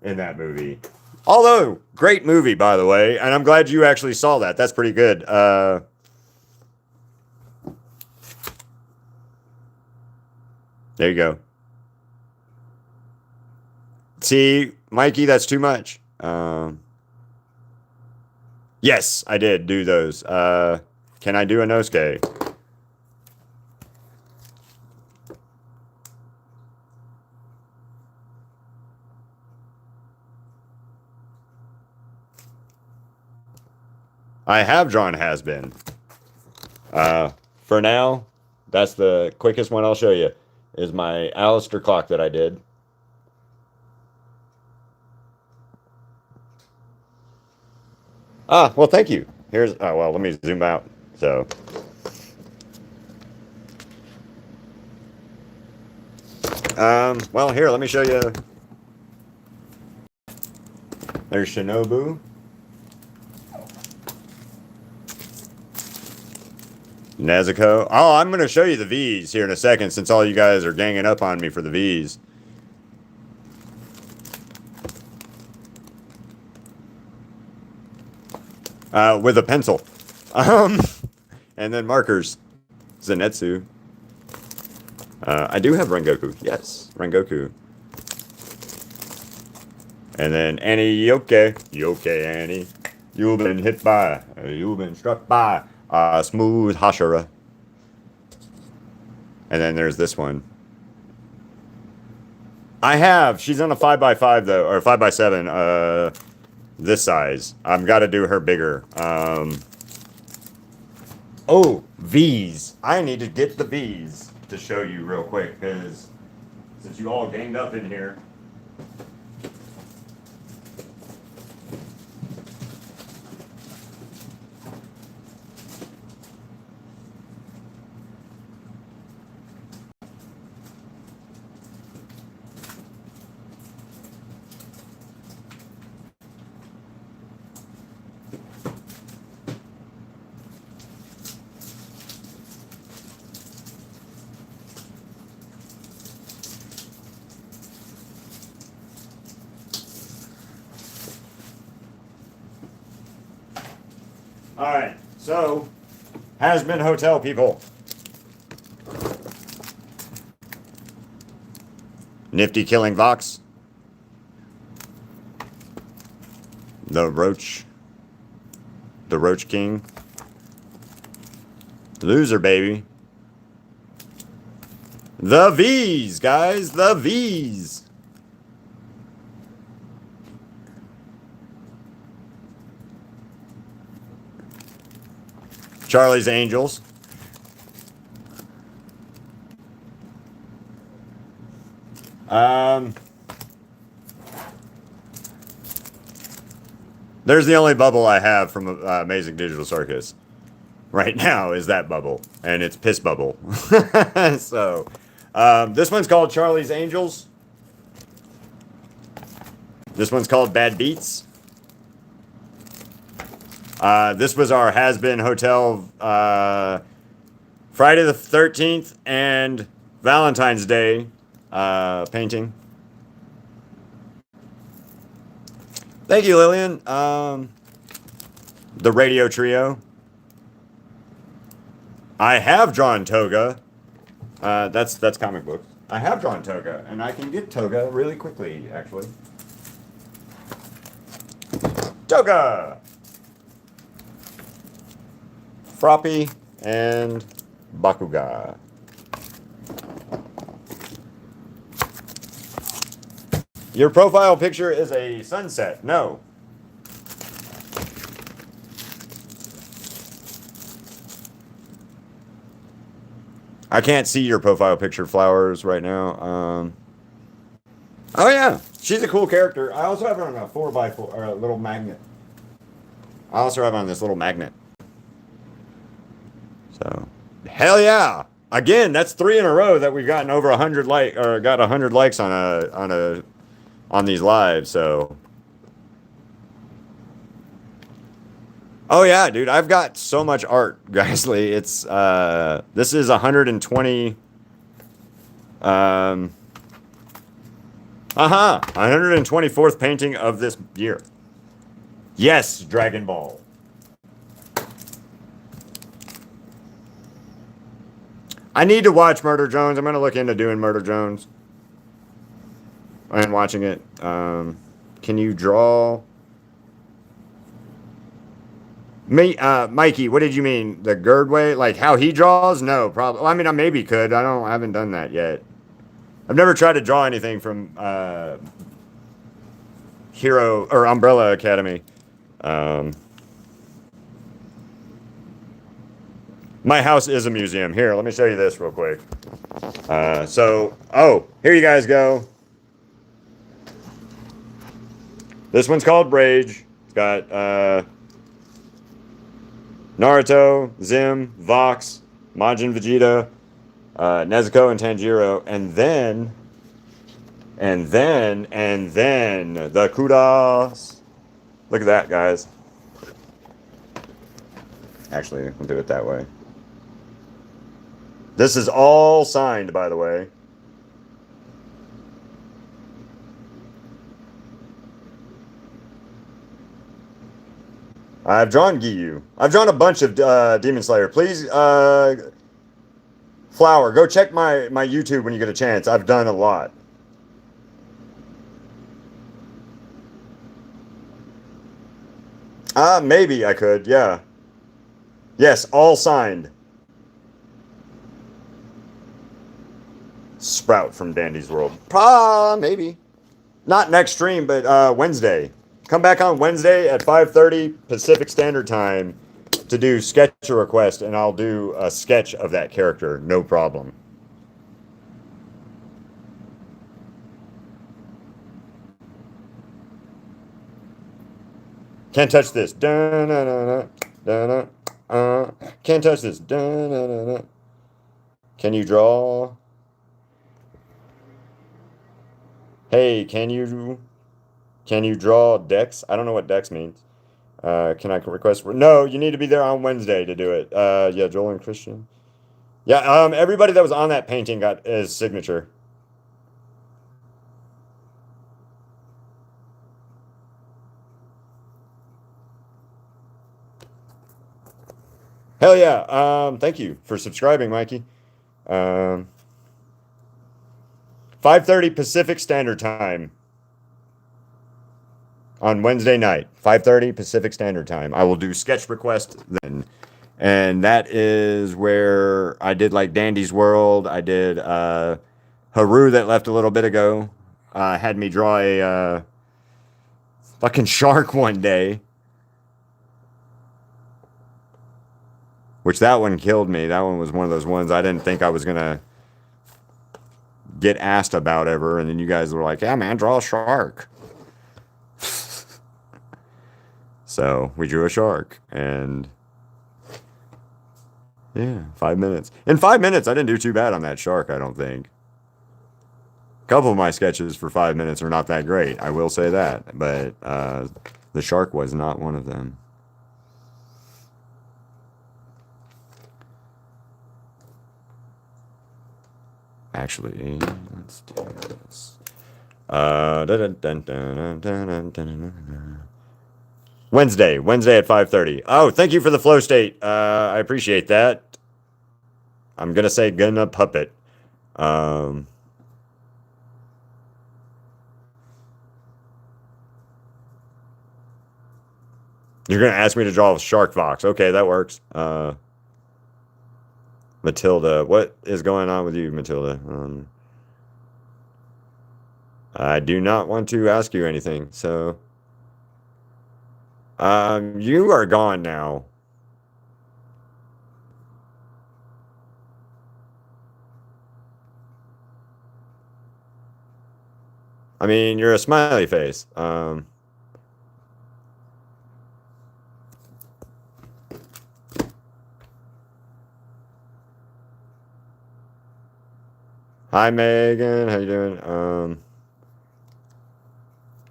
that movie. Although, great movie, by the way, and I'm glad you actually saw that. That's pretty good. There you go. See, Mikey, that's too much. Yes, I did do those. Can I do a Nosuke? I have drawn Has Been. For now, that's the quickest one I'll show you. Is my Alistair clock that I did. Ah, well, thank you. Here's, oh, well, let me zoom out. So, well, here, let me show you. There's Shinobu. Nezuko. Oh, I'm going to show you the V's here in a second since all you guys are ganging up on me for the V's. With a pencil. And then markers. Zenitsu. I do have Rengoku. Yes, Rengoku. And then Annie Yoke. Yoke Annie. You've been hit by. You've been struck by. Smooth Hashira. And then there's this one. I have. She's on a 5x5 though, or 5x7. This size. I've got to do her bigger. Oh, V's. I need to get the V's to show you real quick because since you all ganged up in here. All right, so Has Been Hotel people. Nifty Killing Vox. The Roach. The Roach King. Loser, baby. The V's, guys. The V's. Charlie's Angels. There's the only bubble I have from Amazing Digital Circus. Right now is that bubble. And it's Piss Bubble. So, this one's called Charlie's Angels. This one's called Bad Beats. This was our Has Been Hotel Friday the 13th and Valentine's Day painting. Thank you, Lillian. The radio trio. I have drawn Toga. That's comic books. I have drawn Toga, and I can get Toga really quickly, actually. Toga! Froppy and Bakuga. Your profile picture is a sunset. No. I can't see your profile picture, Flowers, right now. Oh, yeah. She's a cool character. I also have her on a 4x4, or a little magnet. I also have her on this little magnet. So, hell yeah. Again, that's 3 in a row that we've gotten over 100 got 100 likes on these lives, so. Oh yeah, dude, I've got so much art, Geisley. It's this is 120 124th painting of this year. Yes, Dragon Ball. I need to watch Murder Jones. I'm going to look into doing Murder Jones and watching it. Can you draw? Mikey, what did you mean? The Girdway? Like how he draws? No, probably. Well, I mean, I maybe could. I haven't done that yet. I've never tried to draw anything from Hero or Umbrella Academy. My house is a museum. Here, let me show you this real quick. Here you guys go. This one's called Rage. It's got Naruto, Zim, Vox, Majin Vegeta, Nezuko, and Tanjiro, and then the Kudos. Look at that, guys. Actually, we'll do it that way. This is all signed, by the way. I've drawn Giyu. I've drawn a bunch of Demon Slayer. Please, Flower, go check my YouTube when you get a chance. I've done a lot. Maybe I could, yeah. Yes, all signed. Sprout from Dandy's World. Maybe. Not next stream, but Wednesday. Come back on Wednesday at 5:30 Pacific Standard Time to do sketch a request, and I'll do a sketch of that character, no problem. Can't touch this. Can't touch this. Can you draw? Hey, can you draw Dex? I don't know what Dex means. Can I request? No, you need to be there on Wednesday to do it. Yeah, Joel and Christian. Yeah, everybody that was on that painting got his signature. Hell yeah. Thank you for subscribing, Mikey. 5:30 Pacific Standard Time on Wednesday night. 5:30 Pacific Standard Time. I will do sketch request then. And that is where I did like Dandy's World. I did Haru that left a little bit ago. Had me draw a fucking shark one day. Which that one killed me. That one was one of those ones I didn't think I was going to get asked about ever. And then you guys were like, yeah, man, draw a shark. So we drew a shark. And yeah, 5 minutes. In 5 minutes, I didn't do too bad on that shark, I don't think. A couple of my sketches for 5 minutes are not that great. I will say that. But the shark was not one of them. Actually, let's do this. Wednesday at 5:30. Oh, thank you for the flow state. I appreciate that. I'm gonna say gonna puppet. Um, you're gonna ask me to draw a shark fox. Okay, that works. Matilda, what is going on with you, Matilda? I do not want to ask you anything, so you are gone now. I mean, you're a smiley face. Hi, Megan. How you doing?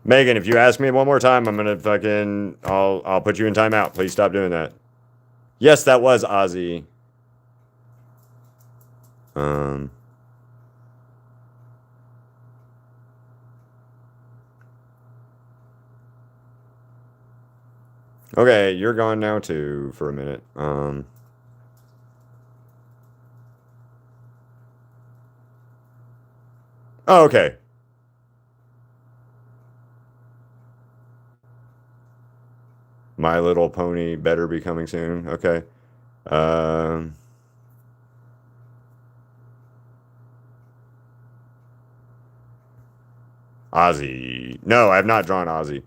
Megan, if you ask me one more time, I'm gonna fucking I'll put you in timeout. Please stop doing that. Yes, that was Ozzy. Okay, you're gone now too for a minute. Oh, okay. My Little Pony better be coming soon. Okay. Ozzy. No, I have not drawn Ozzy.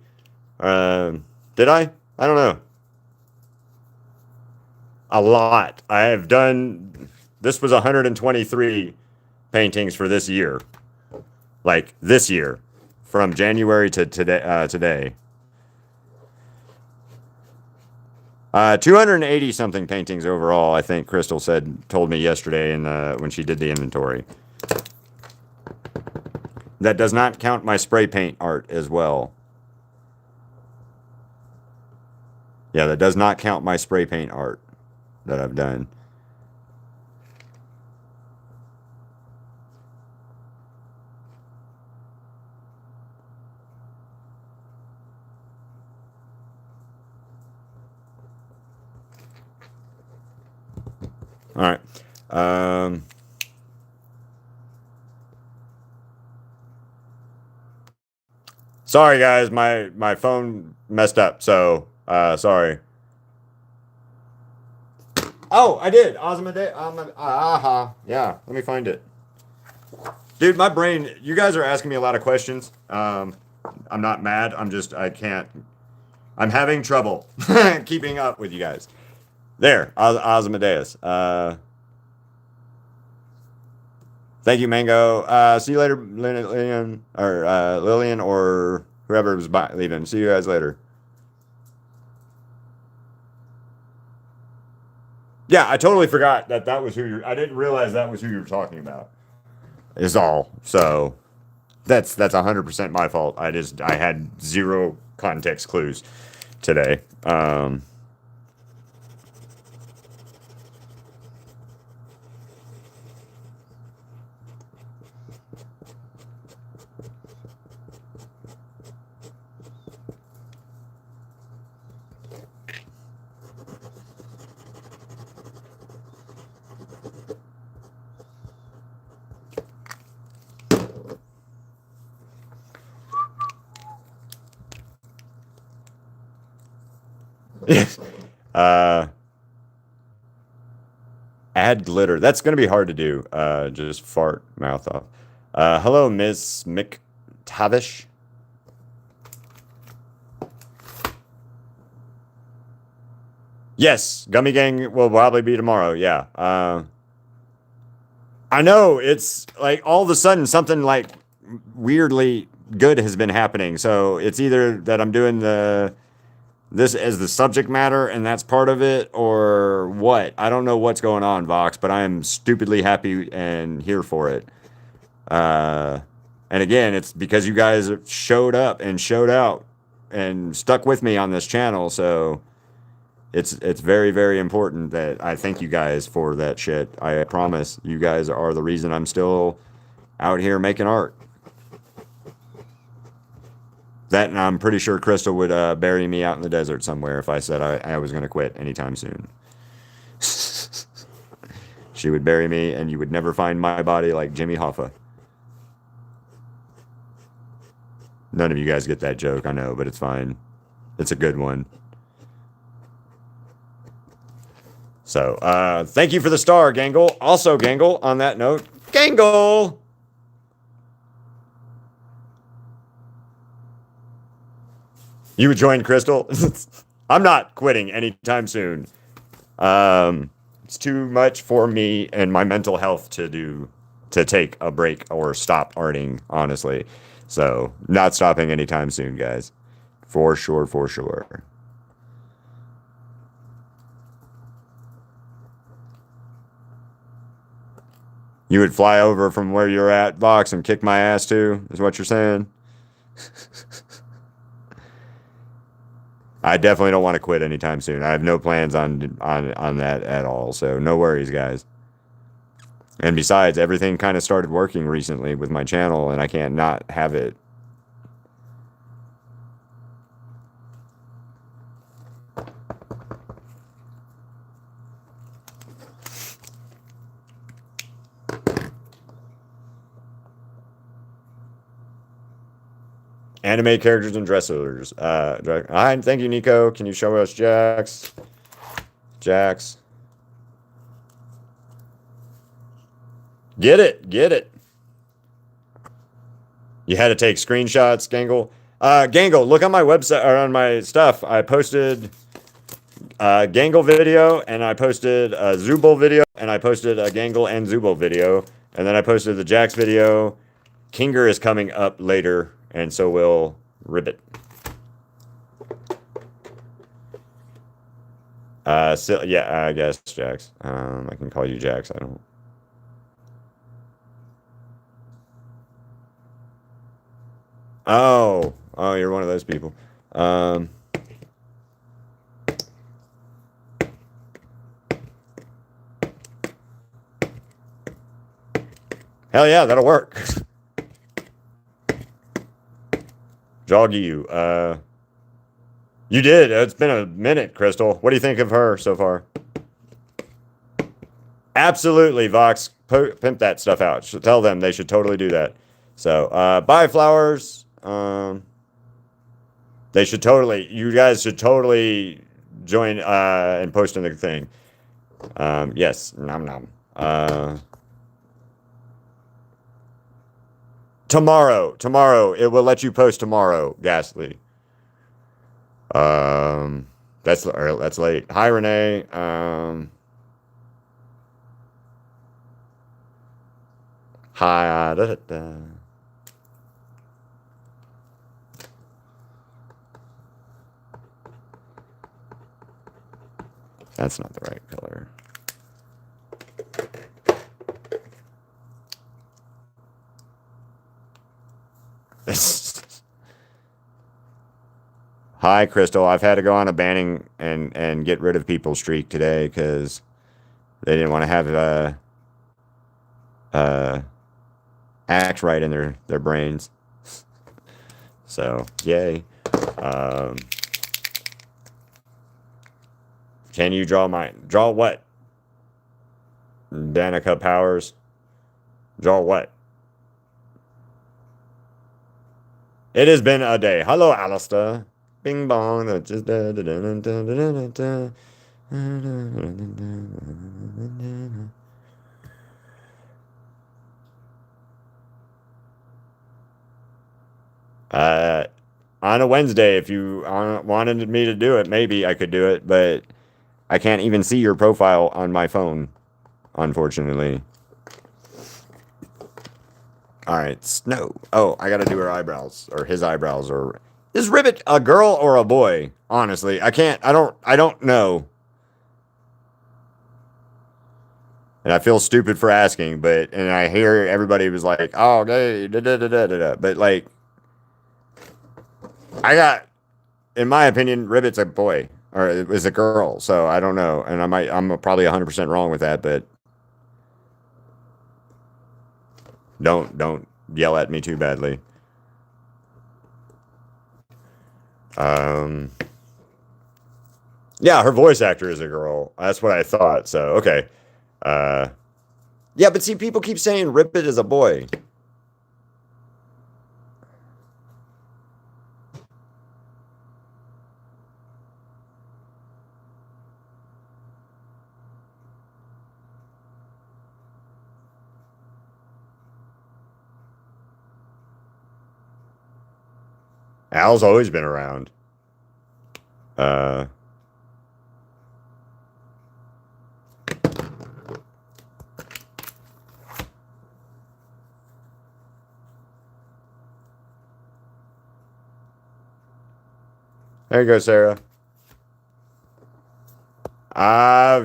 Did I? I don't know. A lot. I have done. This was 123 paintings for this year. Like this year, from January to today. 280 something paintings overall. I think Crystal told me yesterday when she did the inventory. That does not count my spray paint art as well. Yeah, that does not count my spray paint art that I've done. All right. Sorry, guys. My phone messed up, so sorry. Oh, I did. Yeah, let me find it. Dude, my brain, you guys are asking me a lot of questions. I'm not mad. I can't. I'm having trouble keeping up with you guys. There, Osmodeus. Thank you, Mango. See you later, Lillian, or whoever was leaving. See you guys later. Yeah, I totally forgot that was who I didn't realize that was who you were talking about. Is all. So that's 100% my fault. I had zero context clues today. Add glitter. That's going to be hard to do. Just fart mouth off. Hello, Miss McTavish. Yes, Gummy Gang will probably be tomorrow. Yeah. I know it's like all of a sudden something like weirdly good has been happening. So it's either that I'm doing this as the subject matter and that's part of it, or what. I don't know what's going on, Vox, but I am stupidly happy and here for it. And again, it's because you guys showed up and showed out and stuck with me on this channel. So it's very, very important that I thank you guys for that shit. I promise you guys are the reason I'm still out here making art. That, and I'm pretty sure Crystal would bury me out in the desert somewhere if I said I was going to quit anytime soon. She would bury me, and you would never find my body like Jimmy Hoffa. None of you guys get that joke, I know, but it's fine. It's a good one. So, thank you for the star, Gangle. Also, Gangle, on that note, Gangle! You would join Crystal? I'm not quitting anytime soon. It's too much for me and my mental health to take a break or stop arting, honestly. So, not stopping anytime soon, guys. For sure, for sure. You would fly over from where you're at, Vox, and kick my ass too, is what you're saying? I definitely don't want to quit anytime soon. I have no plans on that at all. So no worries, guys. And besides, everything kind of started working recently with my channel, and I can't not have it. Anime characters and dressers. Hi, thank you, Nico. Can you show us Jax? Jax. Get it. Get it. You had to take screenshots, Gangle. Gangle, look on my website or on my stuff. I posted a Gangle video, and I posted a Zubul video, and I posted a Gangle and Zubul video, and then I posted the Jax video. Kinger is coming up later, and so will Ribbit. So, yeah, I guess Jax. I can call you Jax. I don't. Oh, you're one of those people. Hell yeah, that'll work. Joggy you. You did. It's been a minute, Crystal. What do you think of her so far? Absolutely, Vox. Pimp that stuff out. Tell them they should totally do that. So, bye, flowers. They should totally. You guys should totally join and post in the thing. Yes. Nom nom. Tomorrow. It will let you post tomorrow, Ghastly. That's late. Hi, Renee. Hi. That's not the right color. Hi, Crystal. I've had to go on a banning and get rid of people streak today because they didn't want to have act right in their brains. So, yay. Can you draw what? Danica Powers. Draw what? It has been a day. Hello, Alistair. Bing bong. Just on a Wednesday, if you wanted me to do it, maybe I could do it, but I can't even see your profile on my phone, unfortunately. All right, Snow. Oh, I gotta do her eyebrows, or his eyebrows, or is Ribbit a girl or a boy? Honestly, I can't. I don't know. And I feel stupid for asking, and I hear everybody was like, "Oh, okay, da da da da da," but like, in my opinion, Ribbit's a boy or is a girl, so I don't know, and I'm probably 100% wrong with that, but don't yell at me too badly. Um, yeah, her voice actor is a girl. That's what I thought. So, okay. Uh, yeah, but see, people keep saying Ribbit is a boy. Al's always been around. Uh, there you go, Sarah.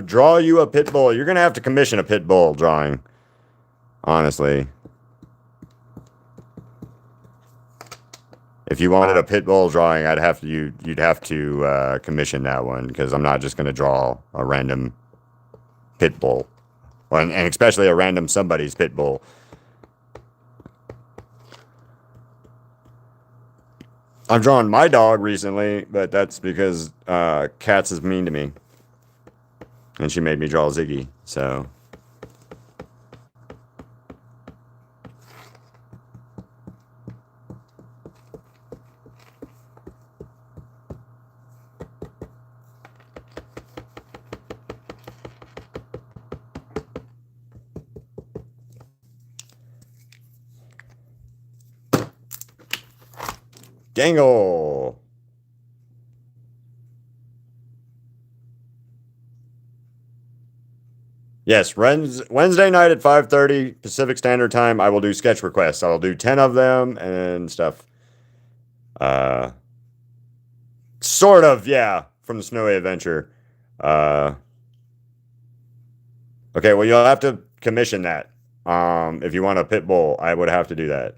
Draw you a pit bull. You're gonna have to commission a pit bull drawing. Honestly. If you wanted a pit bull drawing, you'd have to commission that one because I'm not just gonna draw a random pit bull, and especially a random somebody's pit bull. I've drawn my dog recently, but that's because Katz is mean to me, and she made me draw Ziggy. So. Gangle. Yes, Wednesday night at 5:30 Pacific Standard Time. I will do sketch requests. I'll do 10 of them and stuff. Sort of, yeah, from the Snowy Adventure. Okay, well, you'll have to commission that. If you want a pit bull, I would have to do that.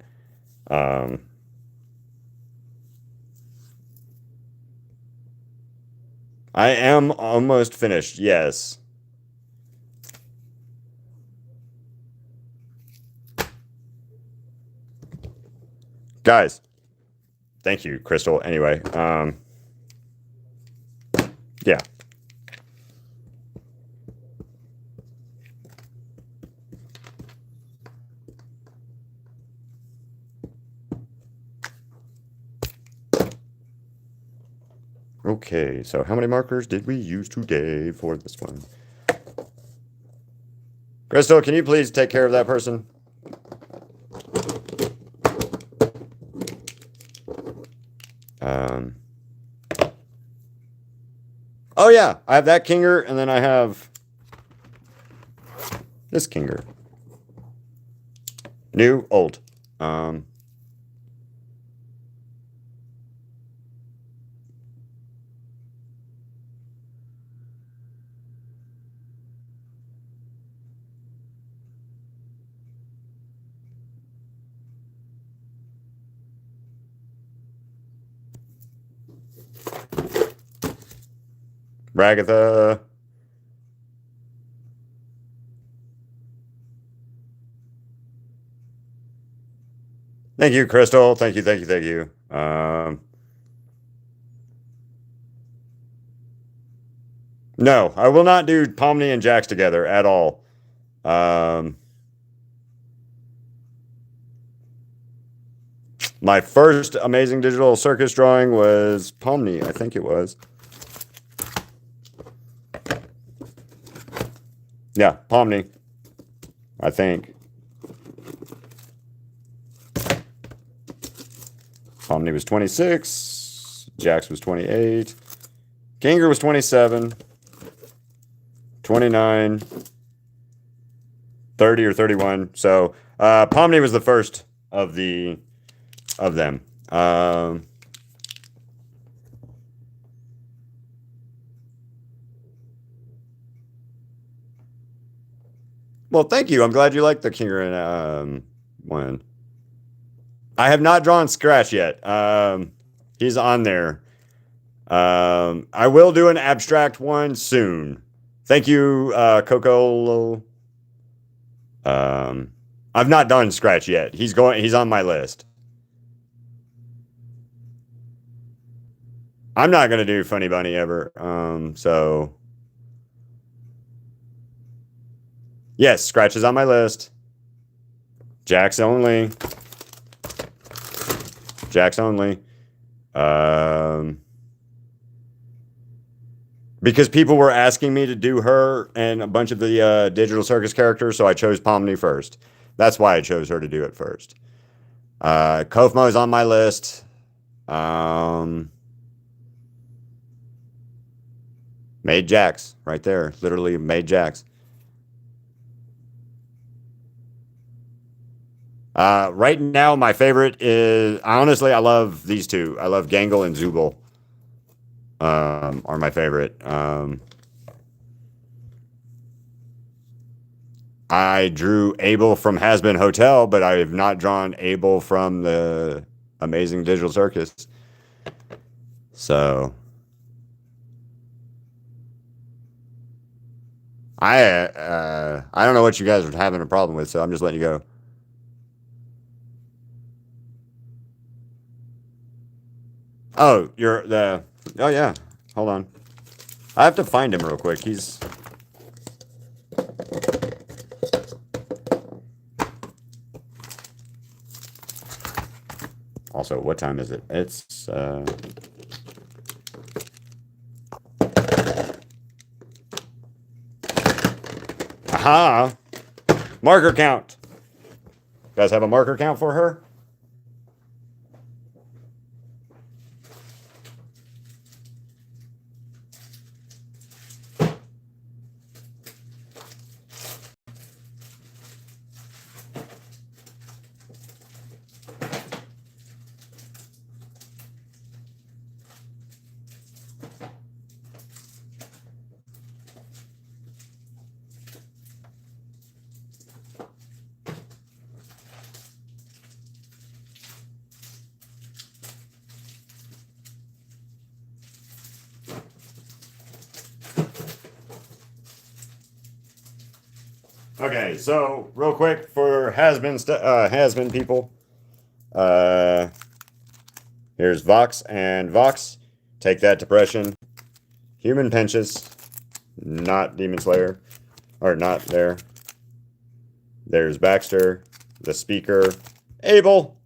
I am almost finished, yes. Guys, thank you, Crystal. Anyway, yeah. Okay, so how many markers did we use today for this one? Crystal, can you please take care of that person? Oh yeah, I have that Kinger, and then I have this Kinger. New, old. Ragatha. Thank you, Crystal. Thank you, thank you, thank you. No, I will not do Pomni and Jax together at all. My first Amazing Digital Circus drawing was Pomni, I think it was. Yeah, Pomni. I think. Pomni was 26. Jax was 28. Kinger was 27. 29. 30 or 31. So Pomni was the first of them. Well, thank you. I'm glad you like the Kinger one. I have not drawn Scratch yet. He's on there. I will do an abstract one soon. Thank you, Coco. I've not done Scratch yet. He's on my list. I'm not gonna do Funny Bunny ever. So yes, Scratch is on my list. Jacks only. Jacks only. Because people were asking me to do her and a bunch of the Digital Circus characters, so I chose Pomni first. That's why I chose her to do it first. Kofmo is on my list. Made Jax right there. Literally made Jax. Right now, my favorite is honestly, I love these two. I love Gangle and Zooble. Are my favorite. I drew Abel from Has Been Hotel, but I have not drawn Abel from the Amazing Digital Circus. So I don't know what you guys are having a problem with, so I'm just letting you go. Oh, you're the. Oh yeah. Hold on. I have to find him real quick. He's. Also, what time is it? It's. Aha! Marker count. You guys have a marker count for her? Okay, so real quick for has-been people. Uh, Here's Vox and Vox. Take that, Depression. Human Pinches, not Demon Slayer, or not there. There's Baxter, the Speaker, Abel.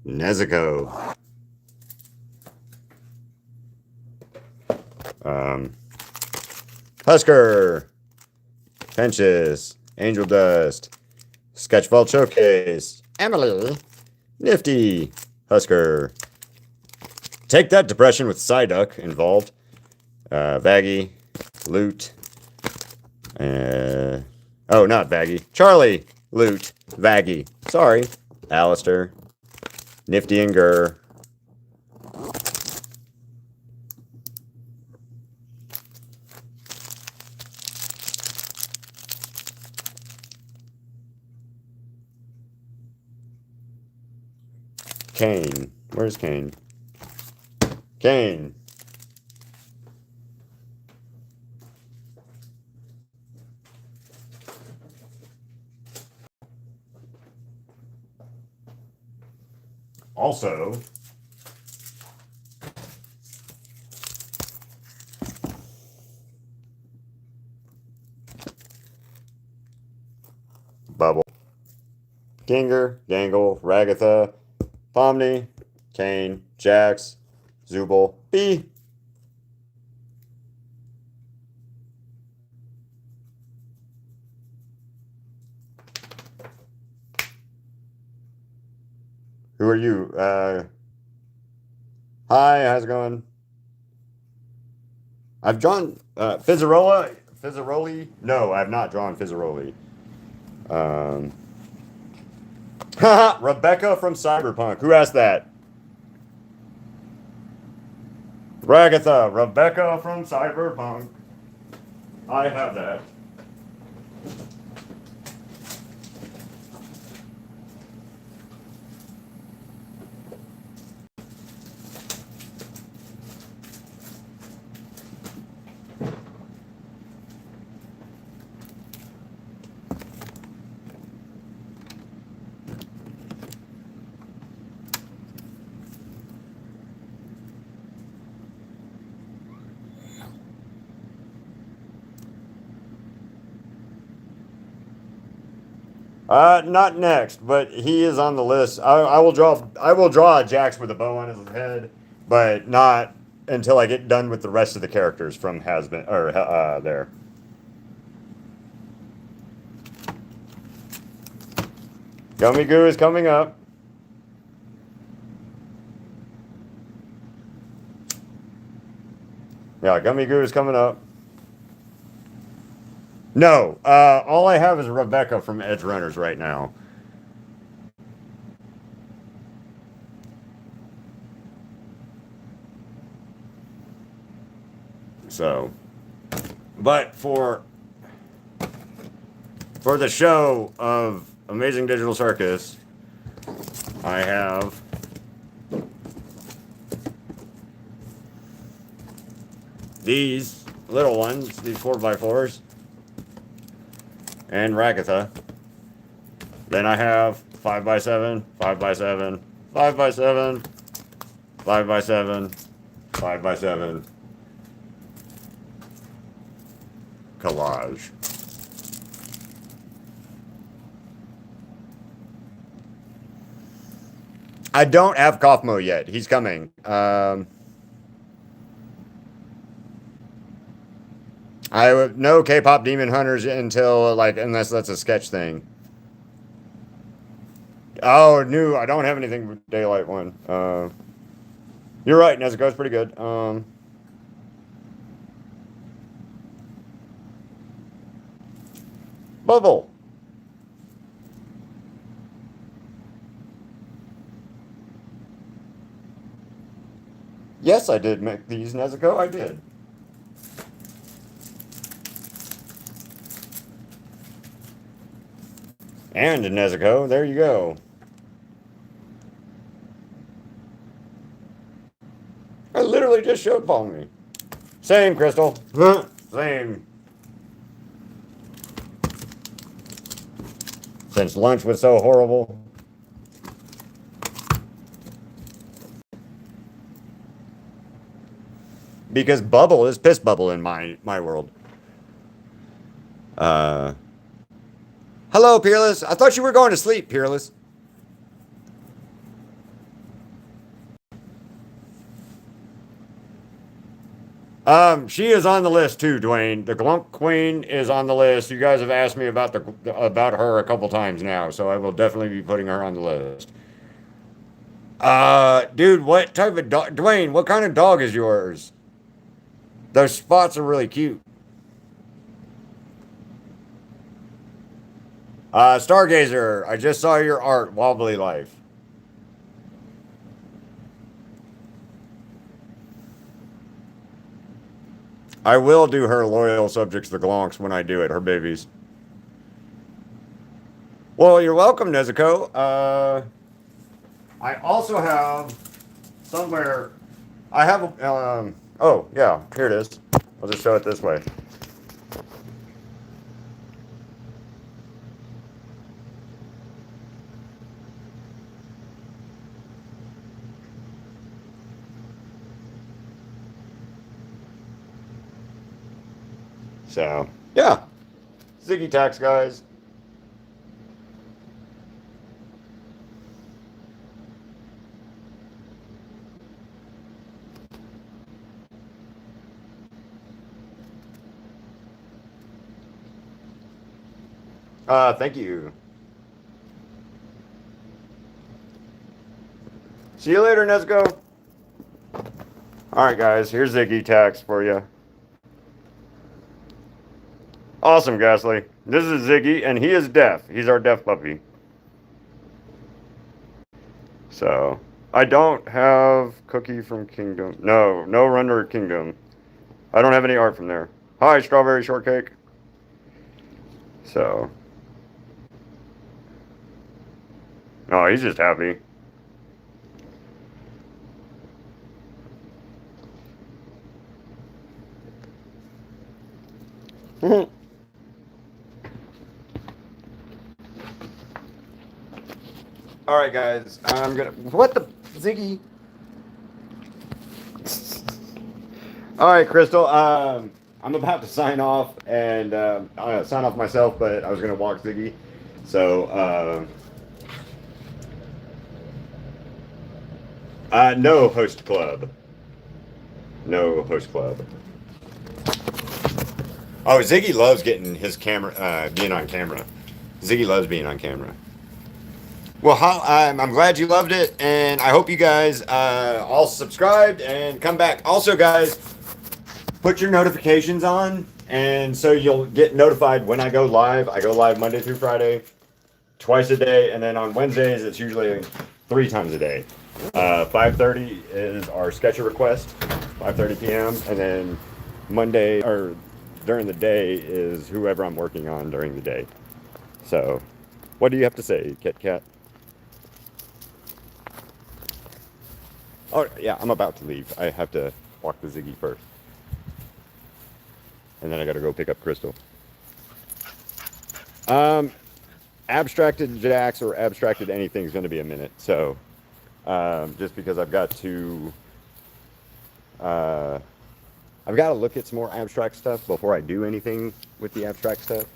Nezuko. Husker. Pinches. Angel Dust. Sketchball Showcase. Emily. Nifty. Husker. Take that, Depression with Psyduck involved. Vaggy. Loot. Oh, not Vaggy. Charlie. Loot. Vaggy. Sorry. Alistair. Nifty and Gurr. Kane. Where's Kane? Kane. Also, Bubble. Ginger, Gangle, Ragatha, Pomni, Kane, Jax, Zooble, B. Who are you? Hi, how's it going? I've drawn Fizzaroli. No, I have not drawn Fizzaroli. Rebecca from Cyberpunk. Who asked that? Ragatha, Rebecca from Cyberpunk. I have that. Not next, but he is on the list. I will draw. I will draw a Jax with a bow on his head, but not until I get done with the rest of the characters from Has Been or there. Gummy Goo is coming up. Yeah, Gummy Goo is coming up. No, all I have is Rebecca from Edge Runners right now. So, but for the show of Amazing Digital Circus, I have these little ones, these 4x4s, and Ragatha. Then I have 5x7, 5x7, 5x7, 5x7, 5x7 collage. I don't have Kaufmo yet. He's coming. I have no K-pop Demon Hunters until unless that's a sketch thing. Oh, no, I don't have anything with Daylight one. You're right, Nezuko's pretty good. Bubble. Yes, I did make these, Nezuko. I did. And Nezuko, there you go. I literally just showed Paul me. Same, Crystal. Same. Since lunch was so horrible. Because Bubble is Piss Bubble in my world. Hello, Peerless. I thought you were going to sleep, Peerless. She is on the list too, Dwayne. The Glunk Queen is on the list. You guys have asked me about about her a couple times now, so I will definitely be putting her on the list. Dude, what type of dog? Dwayne, what kind of dog is yours? Those spots are really cute. Stargazer, I just saw your art, Wobbly Life. I will do her loyal subjects, the Glonks, when I do it, her babies. Well, you're welcome, Nezuko. I also have somewhere, I have, oh, yeah, here it is. I'll just show it this way. So, yeah. Ziggy Tax, guys. Thank you. See you later, Nezuko. All right, guys. Here's Ziggy Tax for you. Awesome, Ghastly. This is Ziggy, and he is deaf. He's our deaf puppy. So, I don't have Cookie from Kingdom. No, no Runner Kingdom. I don't have any art from there. Hi, Strawberry Shortcake. So. Oh, he's just happy. All right, guys. I'm gonna. What the Ziggy? All right, Crystal. I'm about to sign off and sign off myself, but I was gonna walk Ziggy. So, no host club. No host club. Oh, Ziggy loves getting his camera, being on camera. Ziggy loves being on camera. Well, I'm glad you loved it, and I hope you guys all subscribed and come back. Also, guys, put your notifications on, and so you'll get notified when I go live. I go live Monday through Friday, twice a day, and then on Wednesdays it's usually 3 times a day. 5:30 is our sketcher request, 5:30 p.m., and then Monday or during the day is whoever I'm working on during the day. So, what do you have to say, Kit Kat? Oh, yeah, I'm about to leave. I have to walk the Ziggy first. And then I got to go pick up Crystal. Abstracted jacks or abstracted anything is going to be a minute. So, just because I've got to look at some more abstract stuff before I do anything with the abstract stuff.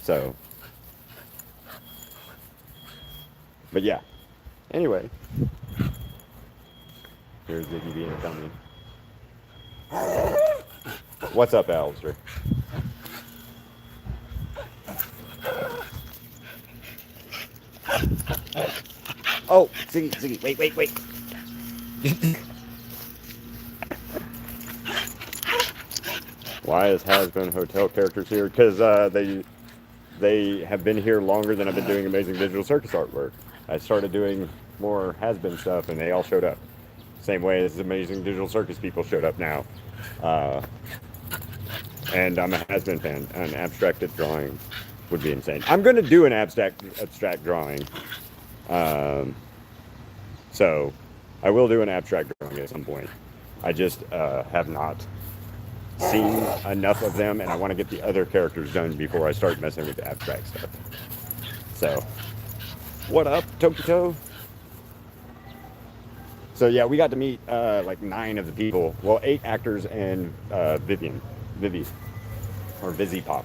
So, but yeah. Anyway. Here's Ziggy being a dummy. What's up, Alistair? Oh, Ziggy, wait. Why has been hotel characters here? Because they have been here longer than I've been doing Amazing Digital Circus artwork. I started doing more has-been stuff, and they all showed up. Same way as Amazing Digital Circus people showed up now. And I'm a has-been fan. An abstracted drawing would be insane. I'm going to do an abstract drawing. So I will do an abstract drawing at some point. I just have not seen enough of them, and I want to get the other characters done before I start messing with the abstract stuff. So, what up, Tokito? So yeah, we got to meet like 9 of the people. Well, 8 actors and Vivy, or Vizzy Pop,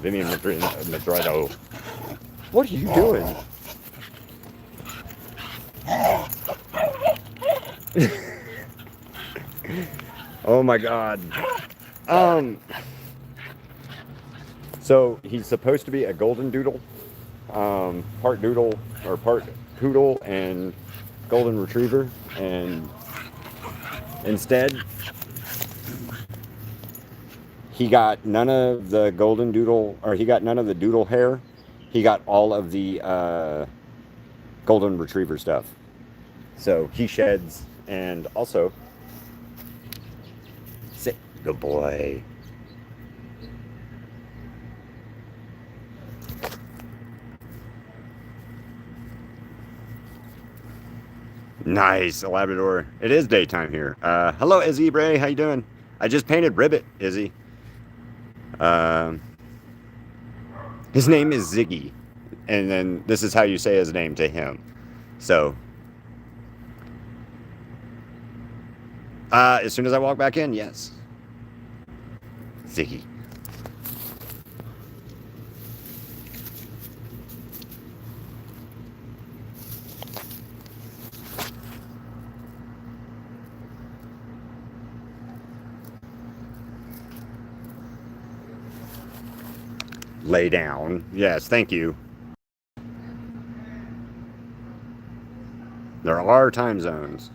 Vivian Madrido. What are you doing? Oh my God. So he's supposed to be a golden doodle, part doodle or part poodle and golden retriever, and instead he got none of the golden doodle, or he got none of the doodle hair. He got all of the golden retriever stuff. So he sheds, and also sit, good boy. Nice, a Labrador. It is daytime here. Hello, Izzy Bray. How you doing? I just painted Ribbit, Izzy. His name is Ziggy, and then this is how you say his name to him. So, as soon as I walk back in, yes. Ziggy. Lay down. Yes, thank you. There are time zones.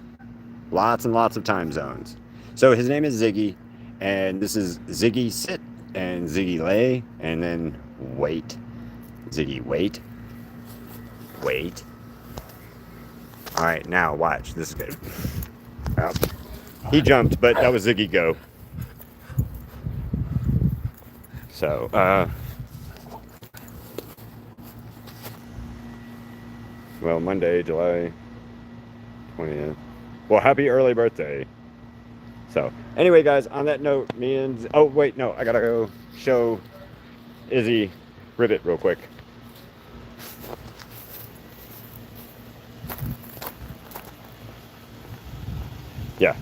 Lots and lots of time zones. So his name is Ziggy, and this is Ziggy sit and Ziggy lay, and then wait. Ziggy wait. Wait. All right, now watch. This is good. Well, he jumped, but that was Ziggy go. So, well, Monday, July 20th. Well, happy early birthday. So, anyway, guys, on that note, me and... Oh, wait, no, I gotta go show Izzy Ribbit real quick. Yeah,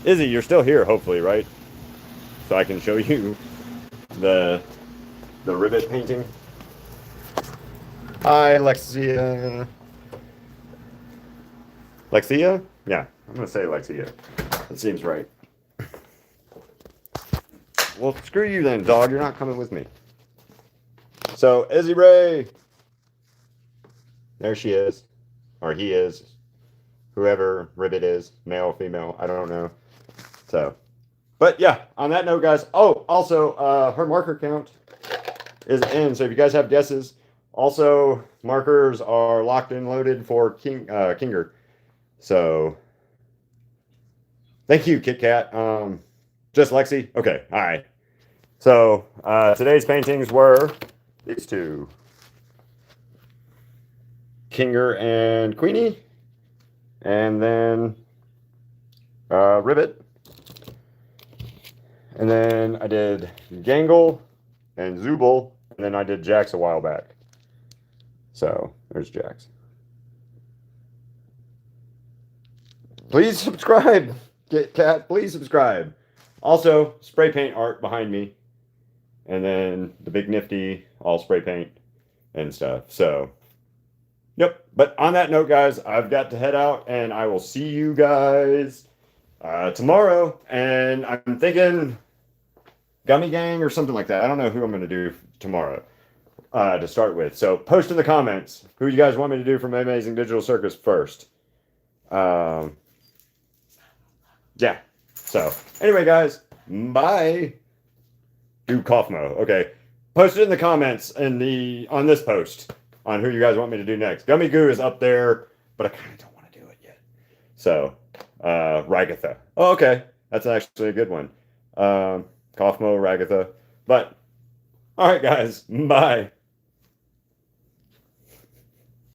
Izzy, you're still here, hopefully, right? So I can show you the Ribbit painting. Hi, Lexia. Lexia? Yeah, I'm gonna say Lexia. That seems right. Well, screw you then, dog. You're not coming with me. So, Izzy Ray. There she is. Or he is. Whoever Ribbit is. Male, female. I don't know. So, but yeah, on that note, guys. Oh, also, her marker count is in. So if you guys have guesses, also markers are locked and loaded for Kinger. So thank you, Kit Kat. Just Lexi. Okay, all right. So today's paintings were these two, Kinger and Queenie, and then Ribbit, and then I did Gangle and Zooble, and then I did Jax a while back. So there's Jax. Please subscribe, Kit Kat. Please subscribe. Also, spray paint art behind me, and then the big nifty all spray paint and stuff. So, yep. But on that note, guys, I've got to head out, and I will see you guys tomorrow. And I'm thinking Gummy Gang or something like that. I don't know who I'm going to do tomorrow to start with. So post in the comments who you guys want me to do from Amazing Digital Circus first. Yeah. So anyway, guys, bye. Do Kaufmo. Okay. Post it in the comments on this post on who you guys want me to do next. Gummy Goo is up there, but I kind of don't want to do it yet. So Ragatha. Oh, okay. That's actually a good one. Kaufmo, Ragatha. But all right, guys. Bye.